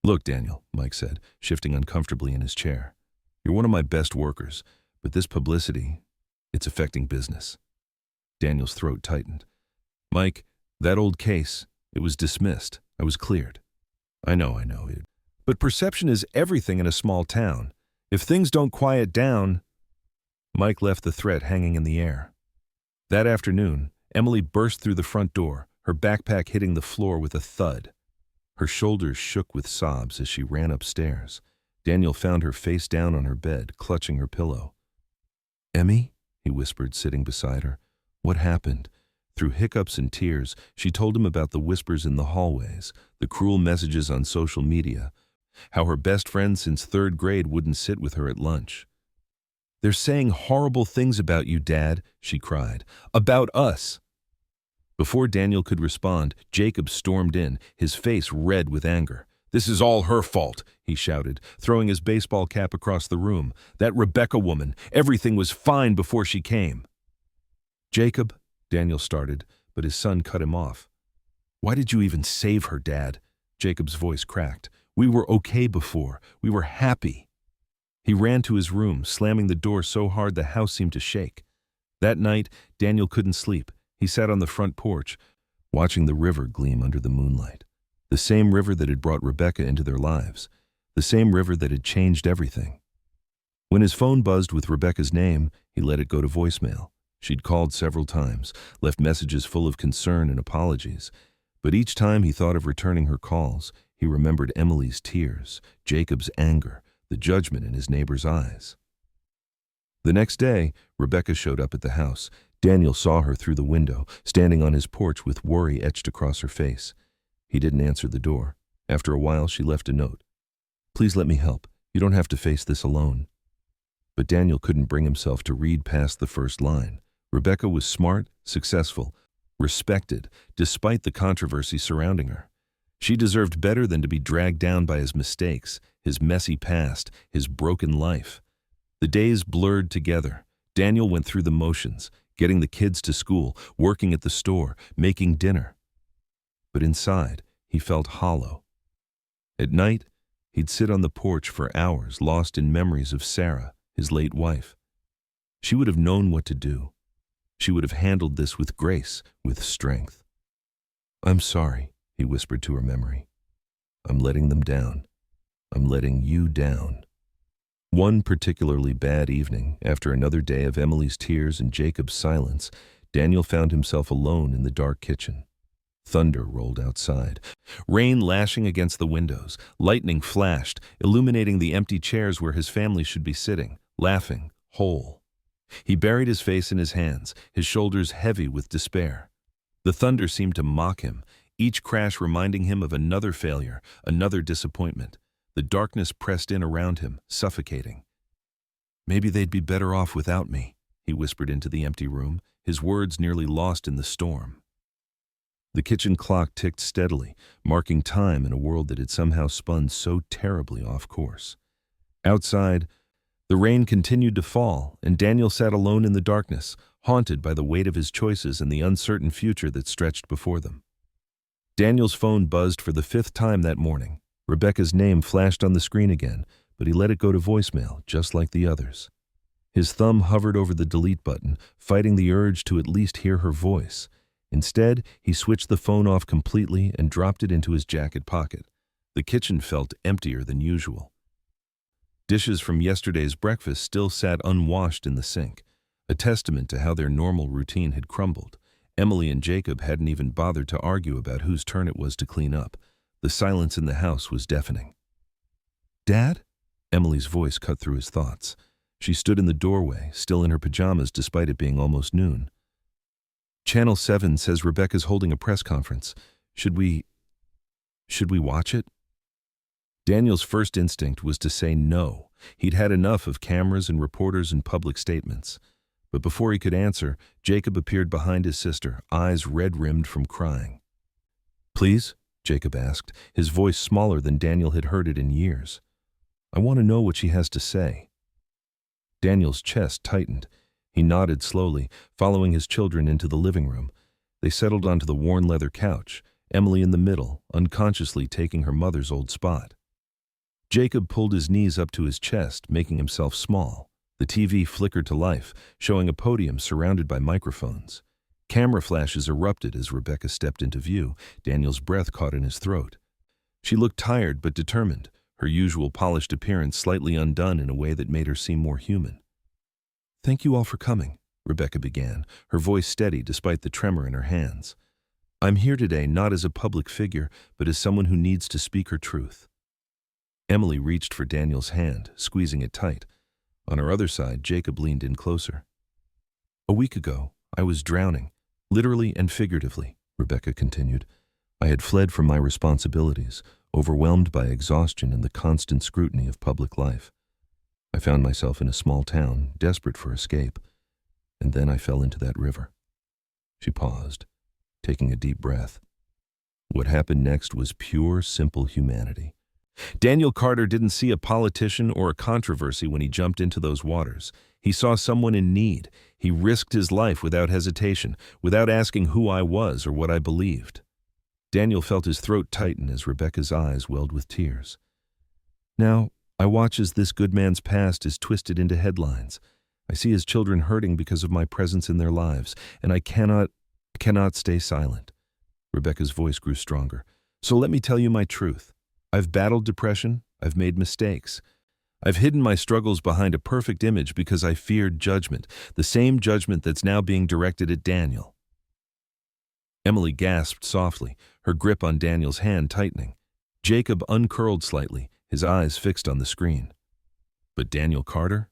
"Look, Daniel," Mike said, shifting uncomfortably in his chair. "You're one of my best workers, but this publicity, it's affecting business." Daniel's throat tightened. "Mike, that old case, it was dismissed. I was cleared." I know. But perception is everything in a small town. If things don't quiet down..." Mike left the threat hanging in the air. That afternoon, Emily burst through the front door, her backpack hitting the floor with a thud. Her shoulders shook with sobs as she ran upstairs. Daniel found her face down on her bed, clutching her pillow. "Emmy?" he whispered, sitting beside her. "What happened?" Through hiccups and tears, she told him about the whispers in the hallways, the cruel messages on social media, how her best friend since third grade wouldn't sit with her at lunch. "They're saying horrible things about you, Dad," she cried. "About us." Before Daniel could respond, Jacob stormed in, his face red with anger. "This is all her fault," he shouted, throwing his baseball cap across the room. "That Rebecca woman, everything was fine before she came." "Jacob," Daniel started, but his son cut him off. "Why did you even save her, Dad?" Jacob's voice cracked. "We were okay before. We were happy." He ran to his room, slamming the door so hard the house seemed to shake. That night, Daniel couldn't sleep. He sat on the front porch, watching the river gleam under the moonlight. The same river that had brought Rebecca into their lives. The same river that had changed everything. When his phone buzzed with Rebecca's name, he let it go to voicemail. She'd called several times, left messages full of concern and apologies. But each time he thought of returning her calls, he remembered Emily's tears, Jacob's anger, the judgment in his neighbor's eyes. The next day, Rebecca showed up at the house. Daniel saw her through the window, standing on his porch with worry etched across her face. He didn't answer the door. After a while, she left a note. "Please let me help. You don't have to face this alone." But Daniel couldn't bring himself to read past the first line. Rebecca was smart, successful, respected, despite the controversy surrounding her. She deserved better than to be dragged down by his mistakes, his messy past, his broken life. The days blurred together. Daniel went through the motions, getting the kids to school, working at the store, making dinner. But inside, he felt hollow. At night, he'd sit on the porch for hours, lost in memories of Sarah, his late wife. She would have known what to do. She would have handled this with grace, with strength. "I'm sorry," he whispered to her memory. "I'm letting them down. I'm letting you down." One particularly bad evening, after another day of Emily's tears and Jacob's silence, Daniel found himself alone in the dark kitchen. Thunder rolled outside, rain lashing against the windows, lightning flashed, illuminating the empty chairs where his family should be sitting, laughing, whole. He buried his face in his hands, his shoulders heavy with despair. The thunder seemed to mock him, each crash reminding him of another failure, another disappointment. The darkness pressed in around him, suffocating. "Maybe they'd be better off without me," he whispered into the empty room, his words nearly lost in the storm. The kitchen clock ticked steadily, marking time in a world that had somehow spun so terribly off course. Outside, the rain continued to fall, and Daniel sat alone in the darkness, haunted by the weight of his choices and the uncertain future that stretched before them. Daniel's phone buzzed for the 5th time that morning. Rebecca's name flashed on the screen again, but he let it go to voicemail, just like the others. His thumb hovered over the delete button, fighting the urge to at least hear her voice. Instead, he switched the phone off completely and dropped it into his jacket pocket. The kitchen felt emptier than usual. Dishes from yesterday's breakfast still sat unwashed in the sink, a testament to how their normal routine had crumbled. Emily and Jacob hadn't even bothered to argue about whose turn it was to clean up. The silence in the house was deafening. "Dad?" Emily's voice cut through his thoughts. She stood in the doorway, still in her pajamas despite it being almost noon. "Channel 7 says Rebecca's holding a press conference. Should we watch it?" Daniel's first instinct was to say no. He'd had enough of cameras and reporters and public statements. But before he could answer, Jacob appeared behind his sister, eyes red-rimmed from crying. "Please?" Jacob asked, his voice smaller than Daniel had heard it in years. "I want to know what she has to say." Daniel's chest tightened. He nodded slowly, following his children into the living room. They settled onto the worn leather couch, Emily in the middle, unconsciously taking her mother's old spot. Jacob pulled his knees up to his chest, making himself small. The TV flickered to life, showing a podium surrounded by microphones. Camera flashes erupted as Rebecca stepped into view. Daniel's breath caught in his throat. She looked tired but determined, her usual polished appearance slightly undone in a way that made her seem more human. "Thank you all for coming," Rebecca began, her voice steady despite the tremor in her hands. "I'm here today not as a public figure, but as someone who needs to speak her truth." Emily reached for Daniel's hand, squeezing it tight. On her other side, Jacob leaned in closer. "A week ago, I was drowning, literally and figuratively," Rebecca continued. "I had fled from my responsibilities, overwhelmed by exhaustion and the constant scrutiny of public life. I found myself in a small town, desperate for escape, and then I fell into that river." She paused, taking a deep breath. What happened next was pure, simple humanity. Daniel Carter didn't see a politician or a controversy when he jumped into those waters. He saw someone in need. He risked his life without hesitation, without asking who I was or what I believed. Daniel felt his throat tighten as Rebecca's eyes welled with tears. "Now, I watch as this good man's past is twisted into headlines. I see his children hurting because of my presence in their lives, and I cannot stay silent." Rebecca's voice grew stronger. "So let me tell you my truth. I've battled depression, I've made mistakes. I've hidden my struggles behind a perfect image because I feared judgment, the same judgment that's now being directed at Daniel." Emily gasped softly, her grip on Daniel's hand tightening. Jacob uncurled slightly, his eyes fixed on the screen. "But Daniel Carter?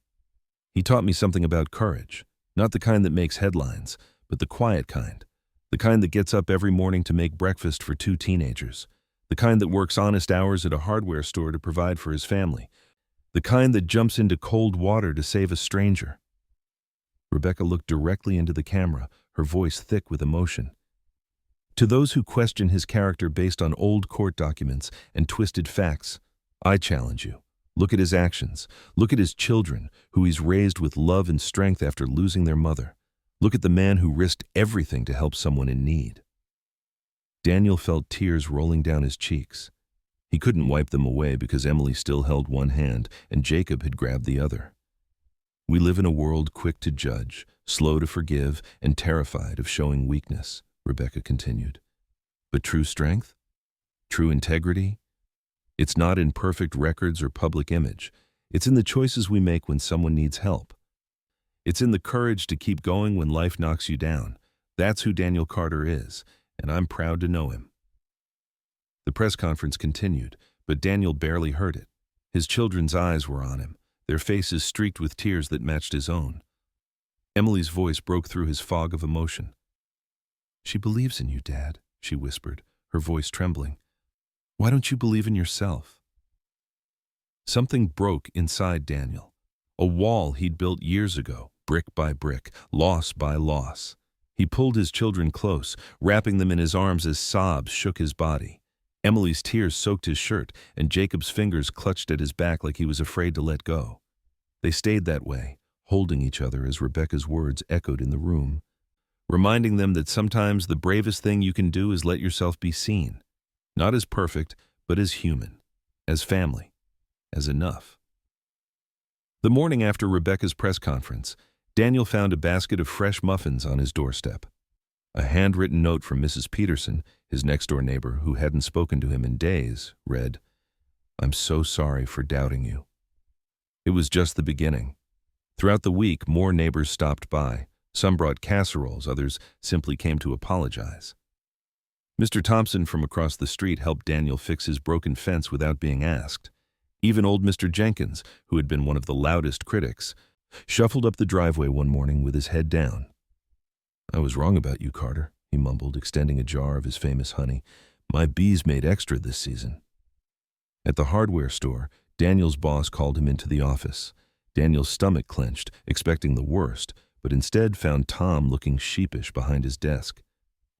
He taught me something about courage, not the kind that makes headlines, but the quiet kind, the kind that gets up every morning to make breakfast for 2 teenagers. The kind that works honest hours at a hardware store to provide for his family. The kind that jumps into cold water to save a stranger." Rebecca looked directly into the camera, her voice thick with emotion. "To those who question his character based on old court documents and twisted facts, I challenge you. Look at his actions. Look at his children, who he's raised with love and strength after losing their mother. Look at the man who risked everything to help someone in need." Daniel felt tears rolling down his cheeks. He couldn't wipe them away because Emily still held one hand and Jacob had grabbed the other. "We live in a world quick to judge, slow to forgive, and terrified of showing weakness," Rebecca continued. "But true strength? True integrity? It's not in perfect records or public image. It's in the choices we make when someone needs help. It's in the courage to keep going when life knocks you down. That's who Daniel Carter is, and I'm proud to know him." The press conference continued, but Daniel barely heard it. His children's eyes were on him, their faces streaked with tears that matched his own. Emily's voice broke through his fog of emotion. "She believes in you, Dad," she whispered, her voice trembling. "Why don't you believe in yourself?" Something broke inside Daniel. A wall he'd built years ago, brick by brick, loss by loss. He pulled his children close, wrapping them in his arms as sobs shook his body. Emily's tears soaked his shirt, and Jacob's fingers clutched at his back like he was afraid to let go. They stayed that way, holding each other as Rebecca's words echoed in the room, reminding them that sometimes the bravest thing you can do is let yourself be seen, not as perfect, but as human, as family, as enough. The morning after Rebecca's press conference, Daniel found a basket of fresh muffins on his doorstep. A handwritten note from Mrs. Peterson, his next-door neighbor who hadn't spoken to him in days, read, "I'm so sorry for doubting you." It was just the beginning. Throughout the week, more neighbors stopped by. Some brought casseroles, others simply came to apologize. Mr. Thompson from across the street helped Daniel fix his broken fence without being asked. Even old Mr. Jenkins, who had been one of the loudest critics, shuffled up the driveway one morning with his head down. "I was wrong about you, Carter," he mumbled, extending a jar of his famous honey. "My bees made extra this season." At the hardware store, Daniel's boss called him into the office. Daniel's stomach clenched, expecting the worst, but instead found Tom looking sheepish behind his desk.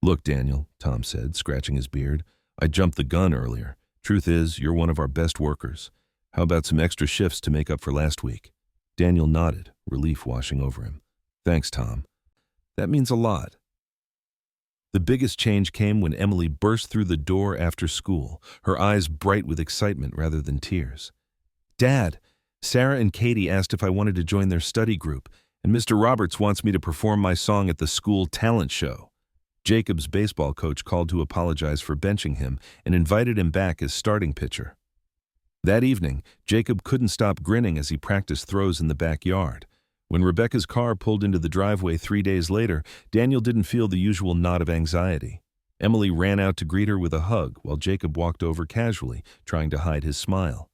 "Look, Daniel," Tom said, scratching his beard, "I jumped the gun earlier. Truth is, you're one of our best workers. How about some extra shifts to make up for last week?" Daniel nodded, relief washing over him. "Thanks, Tom. That means a lot." The biggest change came when Emily burst through the door after school, her eyes bright with excitement rather than tears. "Dad, Sarah and Katie asked if I wanted to join their study group, and Mr. Roberts wants me to perform my song at the school talent show." Jacob's baseball coach called to apologize for benching him and invited him back as starting pitcher. That evening, Jacob couldn't stop grinning as he practiced throws in the backyard. When Rebecca's car pulled into the driveway 3 days later, Daniel didn't feel the usual knot of anxiety. Emily ran out to greet her with a hug while Jacob walked over casually, trying to hide his smile.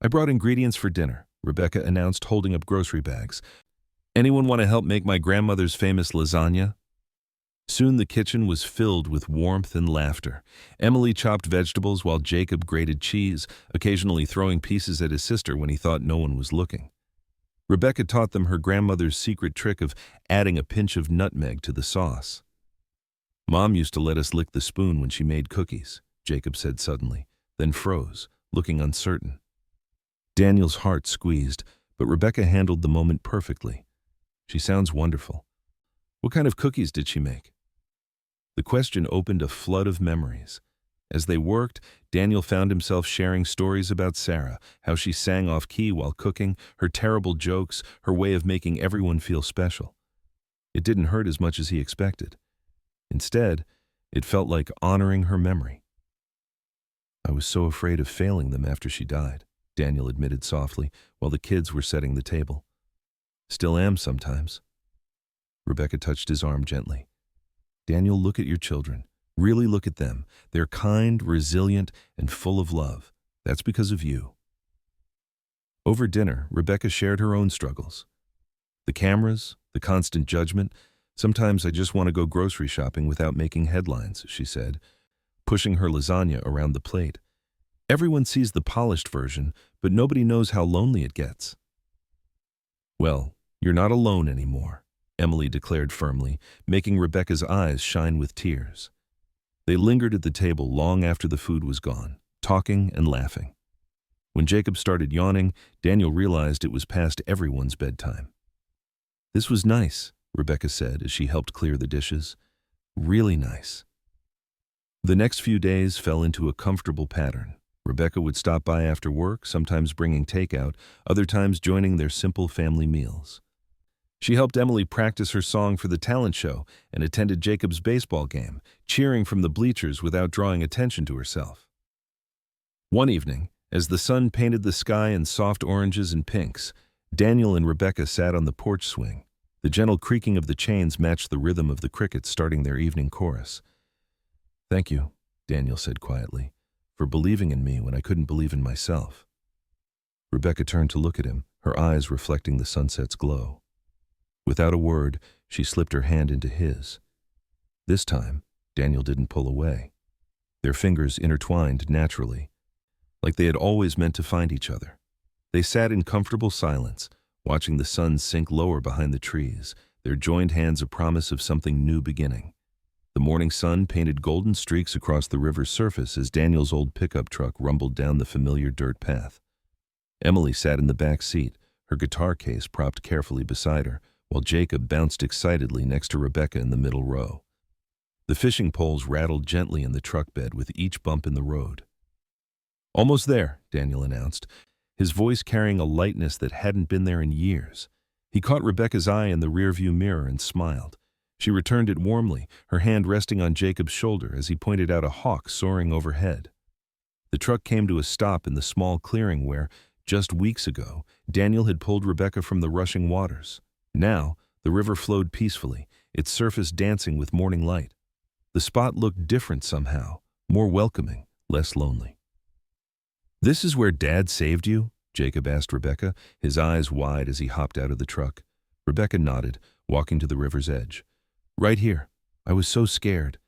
"I brought ingredients for dinner," Rebecca announced, holding up grocery bags. "Anyone want to help make my grandmother's famous lasagna?" Soon the kitchen was filled with warmth and laughter. Emily chopped vegetables while Jacob grated cheese, occasionally throwing pieces at his sister when he thought no one was looking. Rebecca taught them her grandmother's secret trick of adding a pinch of nutmeg to the sauce. "Mom used to let us lick the spoon when she made cookies," Jacob said suddenly, then froze, looking uncertain. Daniel's heart squeezed, but Rebecca handled the moment perfectly. "She sounds wonderful. What kind of cookies did she make?" The question opened a flood of memories. As they worked, Daniel found himself sharing stories about Sarah, how she sang off-key while cooking, her terrible jokes, her way of making everyone feel special. It didn't hurt as much as he expected. Instead, it felt like honoring her memory. "I was so afraid of failing them after she died," Daniel admitted softly, while the kids were setting the table. "Still am sometimes." Rebecca touched his arm gently. "Daniel, look at your children. Really look at them. They're kind, resilient, and full of love. That's because of you." Over dinner, Rebecca shared her own struggles. "The cameras, the constant judgment. Sometimes I just want to go grocery shopping without making headlines," she said, pushing her lasagna around the plate. "Everyone sees the polished version, but nobody knows how lonely it gets." "Well, you're not alone anymore," Emily declared firmly, making Rebecca's eyes shine with tears. They lingered at the table long after the food was gone, talking and laughing. When Jacob started yawning, Daniel realized it was past everyone's bedtime. "This was nice," Rebecca said as she helped clear the dishes. "Really nice." The next few days fell into a comfortable pattern. Rebecca would stop by after work, sometimes bringing takeout, other times joining their simple family meals. She helped Emily practice her song for the talent show and attended Jacob's baseball game, cheering from the bleachers without drawing attention to herself. One evening, as the sun painted the sky in soft oranges and pinks, Daniel and Rebecca sat on the porch swing. The gentle creaking of the chains matched the rhythm of the crickets starting their evening chorus. "Thank you," Daniel said quietly, "for believing in me when I couldn't believe in myself." Rebecca turned to look at him, her eyes reflecting the sunset's glow. Without a word, she slipped her hand into his. This time, Daniel didn't pull away. Their fingers intertwined naturally, like they had always meant to find each other. They sat in comfortable silence, watching the sun sink lower behind the trees, their joined hands a promise of something new beginning. The morning sun painted golden streaks across the river's surface as Daniel's old pickup truck rumbled down the familiar dirt path. Emily sat in the back seat, her guitar case propped carefully beside her, while Jacob bounced excitedly next to Rebecca in the middle row. The fishing poles rattled gently in the truck bed with each bump in the road. "Almost there," Daniel announced, his voice carrying a lightness that hadn't been there in years. He caught Rebecca's eye in the rearview mirror and smiled. She returned it warmly, her hand resting on Jacob's shoulder as he pointed out a hawk soaring overhead. The truck came to a stop in the small clearing where, just weeks ago, Daniel had pulled Rebecca from the rushing waters. Now, the river flowed peacefully, its surface dancing with morning light. The spot looked different somehow, more welcoming, less lonely. "This is where Dad saved you?" Jacob asked Rebecca, his eyes wide as he hopped out of the truck. Rebecca nodded, walking to the river's edge. "Right here. I was so scared.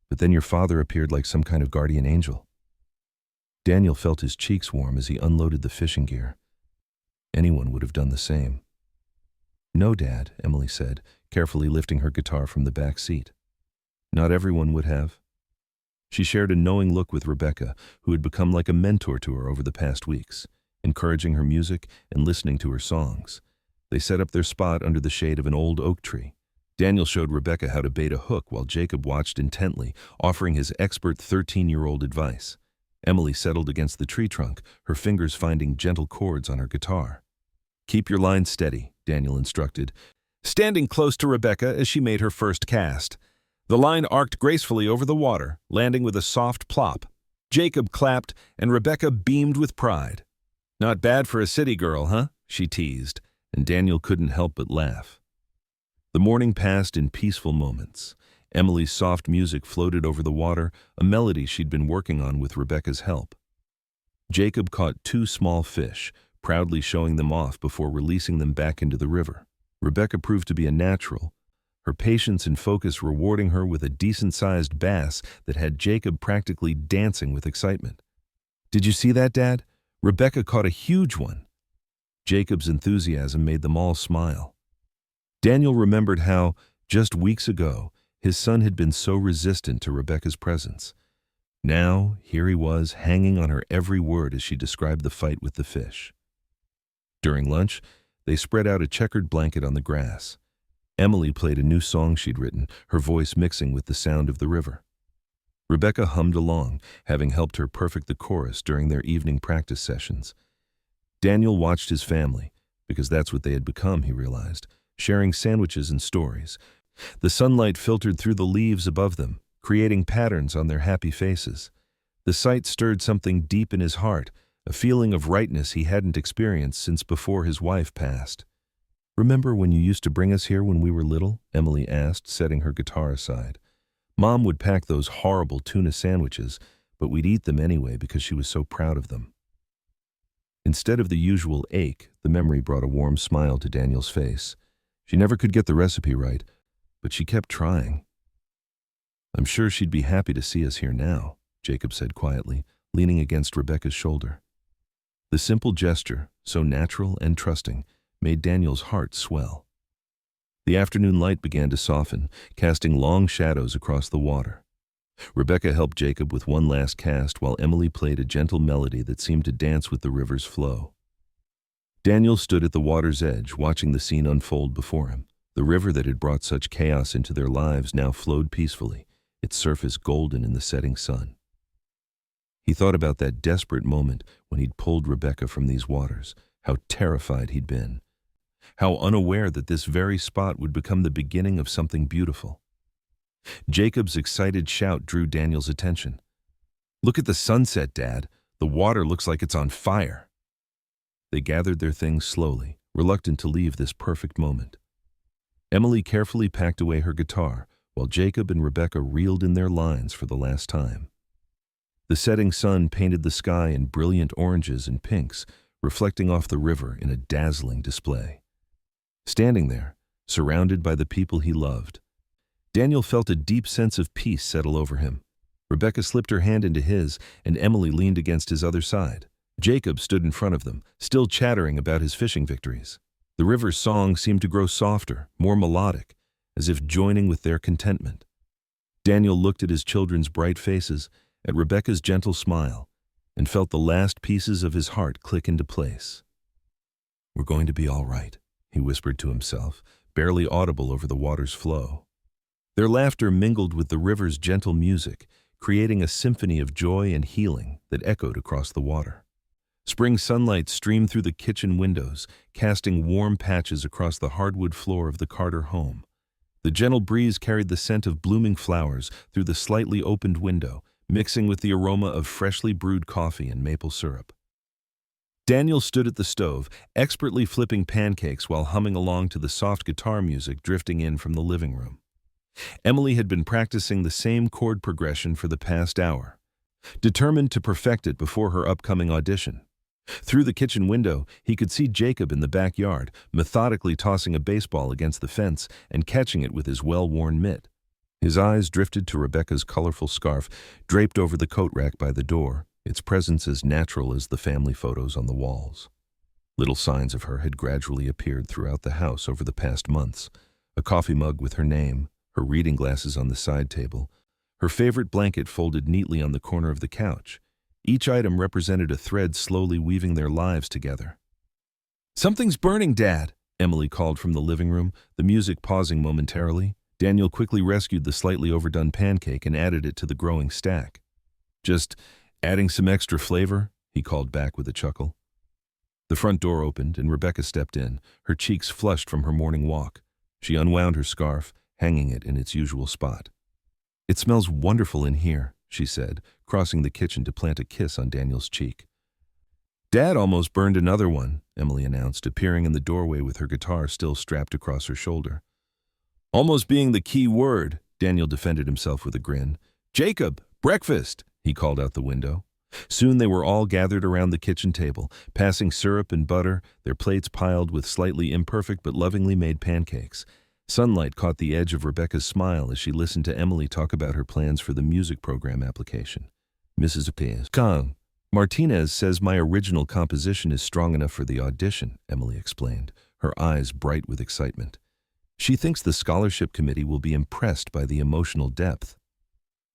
But then your father appeared like some kind of guardian angel." Daniel felt his cheeks warm as he unloaded the fishing gear. Anyone would have done the same. No, Dad, Emily said, carefully lifting her guitar from the back seat. Not everyone would have. She shared a knowing look with Rebecca, who had become like a mentor to her over the past weeks, encouraging her music and listening to her songs. They set up their spot under the shade of an old oak tree. Daniel showed Rebecca how to bait a hook while Jacob watched intently, offering his expert 13-year-old advice. Emily settled against the tree trunk, her fingers finding gentle chords on her guitar. Keep your line steady, Daniel instructed, standing close to Rebecca as she made her first cast. The line arced gracefully over the water, landing with a soft plop. Jacob clapped, and Rebecca beamed with pride. Not bad for a city girl, huh? She teased, and Daniel couldn't help but laugh. The morning passed in peaceful moments. Emily's soft music floated over the water, a melody she'd been working on with Rebecca's help. Jacob caught 2 small fish, proudly showing them off before releasing them back into the river. Rebecca proved to be a natural, her patience and focus rewarding her with a decent-sized bass that had Jacob practically dancing with excitement. Did you see that, Dad? Rebecca caught a huge one. Jacob's enthusiasm made them all smile. Daniel remembered how, just weeks ago, his son had been so resistant to Rebecca's presence. Now, here he was, hanging on her every word as she described the fight with the fish. During lunch, they spread out a checkered blanket on the grass. Emily played a new song she'd written, her voice mixing with the sound of the river. Rebecca hummed along, having helped her perfect the chorus during their evening practice sessions. Daniel watched his family, because that's what they had become, he realized, sharing sandwiches and stories. The sunlight filtered through the leaves above them, creating patterns on their happy faces. The sight stirred something deep in his heart, a feeling of rightness he hadn't experienced since before his wife passed. Remember when you used to bring us here when we were little? Emily asked, setting her guitar aside. Mom would pack those horrible tuna sandwiches, but we'd eat them anyway because she was so proud of them. Instead of the usual ache, the memory brought a warm smile to Daniel's face. She never could get the recipe right, but she kept trying. I'm sure she'd be happy to see us here now, Jacob said quietly, leaning against Rebecca's shoulder. The simple gesture, so natural and trusting, made Daniel's heart swell. The afternoon light began to soften, casting long shadows across the water. Rebecca helped Jacob with one last cast while Emily played a gentle melody that seemed to dance with the river's flow. Daniel stood at the water's edge, watching the scene unfold before him. The river that had brought such chaos into their lives now flowed peacefully, its surface golden in the setting sun. He thought about that desperate moment when he'd pulled Rebecca from these waters, how terrified he'd been, how unaware that this very spot would become the beginning of something beautiful. Jacob's excited shout drew Daniel's attention. Look at the sunset, Dad. The water looks like it's on fire. They gathered their things slowly, reluctant to leave this perfect moment. Emily carefully packed away her guitar, while Jacob and Rebecca reeled in their lines for the last time. The setting sun painted the sky in brilliant oranges and pinks, reflecting off the river in a dazzling display. Standing there, surrounded by the people he loved, Daniel felt a deep sense of peace settle over him. Rebecca slipped her hand into his, and Emily leaned against his other side. Jacob stood in front of them, still chattering about his fishing victories. The river's song seemed to grow softer, more melodic, as if joining with their contentment. Daniel looked at his children's bright faces, at Rebecca's gentle smile, and felt the last pieces of his heart click into place. We're going to be all right, he whispered to himself, barely audible over the water's flow. Their laughter mingled with the river's gentle music, creating a symphony of joy and healing that echoed across the water. Spring sunlight streamed through the kitchen windows, casting warm patches across the hardwood floor of the Carter home. The gentle breeze carried the scent of blooming flowers through the slightly opened window, mixing with the aroma of freshly brewed coffee and maple syrup. Daniel stood at the stove, expertly flipping pancakes while humming along to the soft guitar music drifting in from the living room. Emily had been practicing the same chord progression for the past hour, determined to perfect it before her upcoming audition. Through the kitchen window, he could see Jacob in the backyard, methodically tossing a baseball against the fence and catching it with his well-worn mitt. His eyes drifted to Rebecca's colorful scarf draped over the coat rack by the door, its presence as natural as the family photos on the walls. Little signs of her had gradually appeared throughout the house over the past months. A coffee mug with her name, her reading glasses on the side table, her favorite blanket folded neatly on the corner of the couch. Each item represented a thread slowly weaving their lives together. "Something's burning, Dad," Emily called from the living room, the music pausing momentarily. Daniel quickly rescued the slightly overdone pancake and added it to the growing stack. "Just adding some extra flavor," he called back with a chuckle. The front door opened and Rebecca stepped in, her cheeks flushed from her morning walk. She unwound her scarf, hanging it in its usual spot. "It smells wonderful in here," she said, crossing the kitchen to plant a kiss on Daniel's cheek. "Dad almost burned another one," Emily announced, appearing in the doorway with her guitar still strapped across her shoulder. "Almost being the key word," Daniel defended himself with a grin. "Jacob, breakfast," he called out the window. Soon they were all gathered around the kitchen table, passing syrup and butter, their plates piled with slightly imperfect but lovingly made pancakes. Sunlight caught the edge of Rebecca's smile as she listened to Emily talk about her plans for the music program application. "Mrs. Kang, Martinez says my original composition is strong enough for the audition," Emily explained, her eyes bright with excitement. "She thinks the scholarship committee will be impressed by the emotional depth."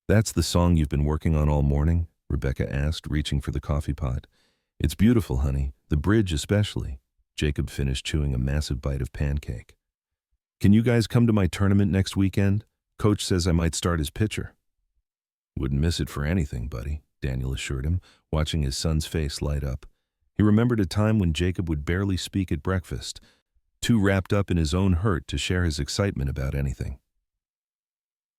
"That's the song you've been working on all morning?" Rebecca asked, reaching for the coffee pot. "It's beautiful, honey, the bridge especially." Jacob finished chewing a massive bite of pancake. "Can you guys come to my tournament next weekend? Coach says I might start as pitcher." "Wouldn't miss it for anything, buddy," Daniel assured him, watching his son's face light up. He remembered a time when Jacob would barely speak at breakfast, too wrapped up in his own hurt to share his excitement about anything.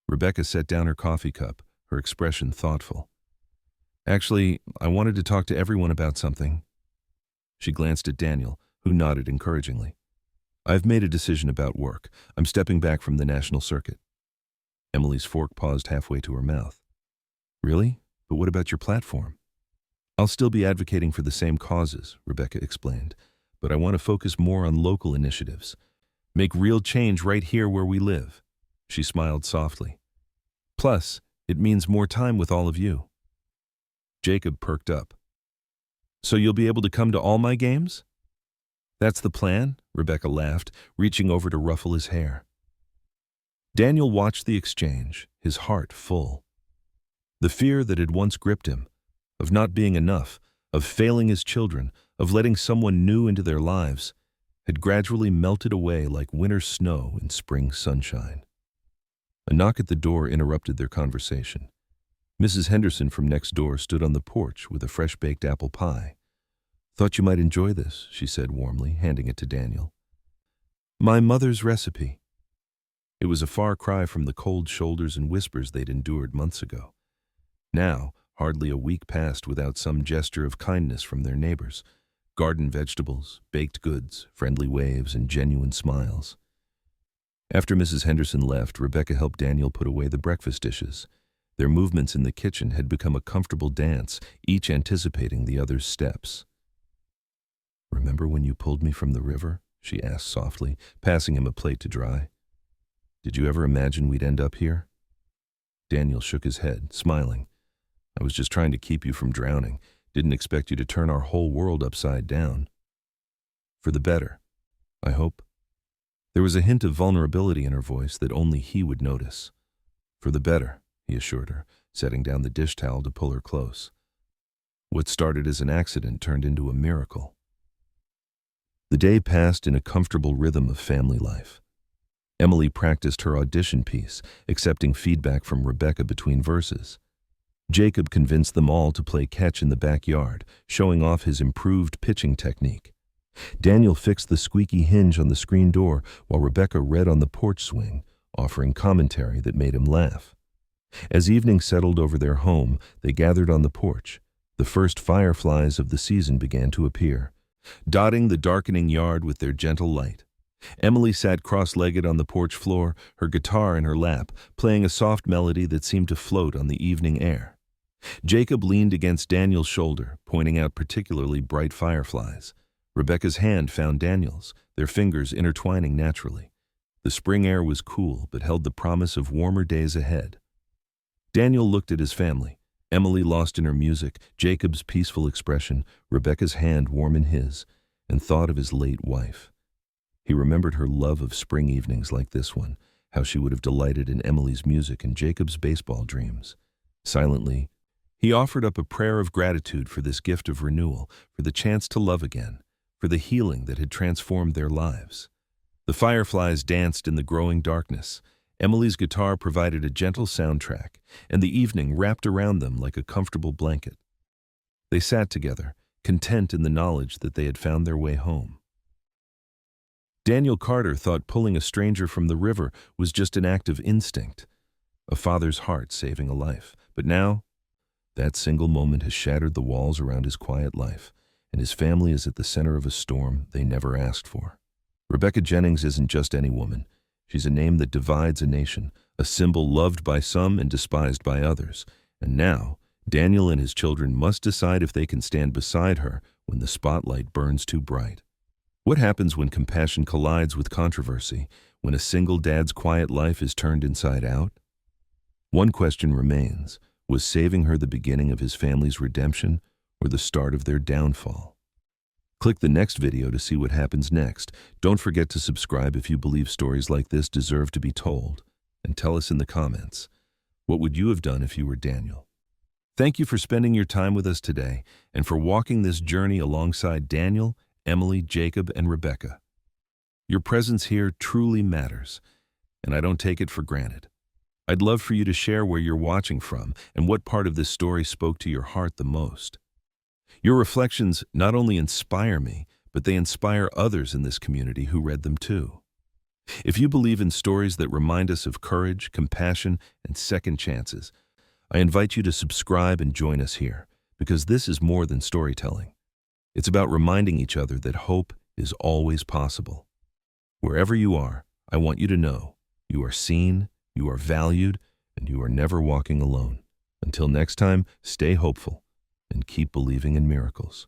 Rebecca set down her coffee cup, her expression thoughtful. "Actually, I wanted to talk to everyone about something." She glanced at Daniel, who nodded encouragingly. "I've made a decision about work. I'm stepping back from the national circuit." Emily's fork paused halfway to her mouth. "Really? But what about your platform?" "I'll still be advocating for the same causes," Rebecca explained, "but I want to focus more on local initiatives. Make real change right here where we live." She smiled softly. "Plus, it means more time with all of you." Jacob perked up. "So you'll be able to come to all my games?" "That's the plan," Rebecca laughed, reaching over to ruffle his hair. Daniel watched the exchange, his heart full. The fear that had once gripped him, of not being enough, of failing his children, of letting someone new into their lives, had gradually melted away like winter snow in spring sunshine. A knock at the door interrupted their conversation. Mrs. Henderson from next door stood on the porch with a fresh-baked apple pie. "Thought you might enjoy this," she said warmly, handing it to Daniel. "My mother's recipe." It was a far cry from the cold shoulders and whispers they'd endured months ago. Now, hardly a week passed without some gesture of kindness from their neighbors. Garden vegetables, baked goods, friendly waves, and genuine smiles. After Mrs. Henderson left, Rebecca helped Daniel put away the breakfast dishes. Their movements in the kitchen had become a comfortable dance, each anticipating the other's steps. "Remember when you pulled me from the river?" she asked softly, passing him a plate to dry. "Did you ever imagine we'd end up here?" Daniel shook his head, smiling. "I was just trying to keep you from drowning. Didn't expect you to turn our whole world upside down." "For the better, I hope." There was a hint of vulnerability in her voice that only he would notice. "For the better," he assured her, setting down the dish towel to pull her close. What started as an accident turned into a miracle. The day passed in a comfortable rhythm of family life. Emily practiced her audition piece, accepting feedback from Rebecca between verses. Jacob convinced them all to play catch in the backyard, showing off his improved pitching technique. Daniel fixed the squeaky hinge on the screen door while Rebecca read on the porch swing, offering commentary that made him laugh. As evening settled over their home, they gathered on the porch. The first fireflies of the season began to appear, dotting the darkening yard with their gentle light. Emily sat cross-legged on the porch floor, her guitar in her lap, playing a soft melody that seemed to float on the evening air. Jacob leaned against Daniel's shoulder, pointing out particularly bright fireflies. Rebecca's hand found Daniel's, their fingers intertwining naturally. The spring air was cool, but held the promise of warmer days ahead. Daniel looked at his family, Emily lost in her music, Jacob's peaceful expression, Rebecca's hand warm in his, and thought of his late wife. He remembered her love of spring evenings like this one, how she would have delighted in Emily's music and Jacob's baseball dreams. Silently, he offered up a prayer of gratitude for this gift of renewal, for the chance to love again, for the healing that had transformed their lives. The fireflies danced in the growing darkness. Emily's guitar provided a gentle soundtrack, and the evening wrapped around them like a comfortable blanket. They sat together, content in the knowledge that they had found their way home. Daniel Carter thought pulling a stranger from the river was just an act of instinct, a father's heart saving a life. But now, that single moment has shattered the walls around his quiet life, and his family is at the center of a storm they never asked for. Rebecca Jennings isn't just any woman. She's a name that divides a nation, a symbol loved by some and despised by others. And now, Daniel and his children must decide if they can stand beside her when the spotlight burns too bright. What happens when compassion collides with controversy, when a single dad's quiet life is turned inside out? One question remains: was saving her the beginning of his family's redemption or the start of their downfall? Click the next video to see what happens next. Don't forget to subscribe if you believe stories like this deserve to be told. And tell us in the comments, what would you have done if you were Daniel? Thank you for spending your time with us today and for walking this journey alongside Daniel, Emily, Jacob, and Rebecca. Your presence here truly matters, and I don't take it for granted. I'd love for you to share where you're watching from and what part of this story spoke to your heart the most. Your reflections not only inspire me, but they inspire others in this community who read them too. If you believe in stories that remind us of courage, compassion, and second chances, I invite you to subscribe and join us here, because this is more than storytelling. It's about reminding each other that hope is always possible. Wherever you are, I want you to know you are seen, you are valued, and you are never walking alone. Until next time, stay hopeful and keep believing in miracles.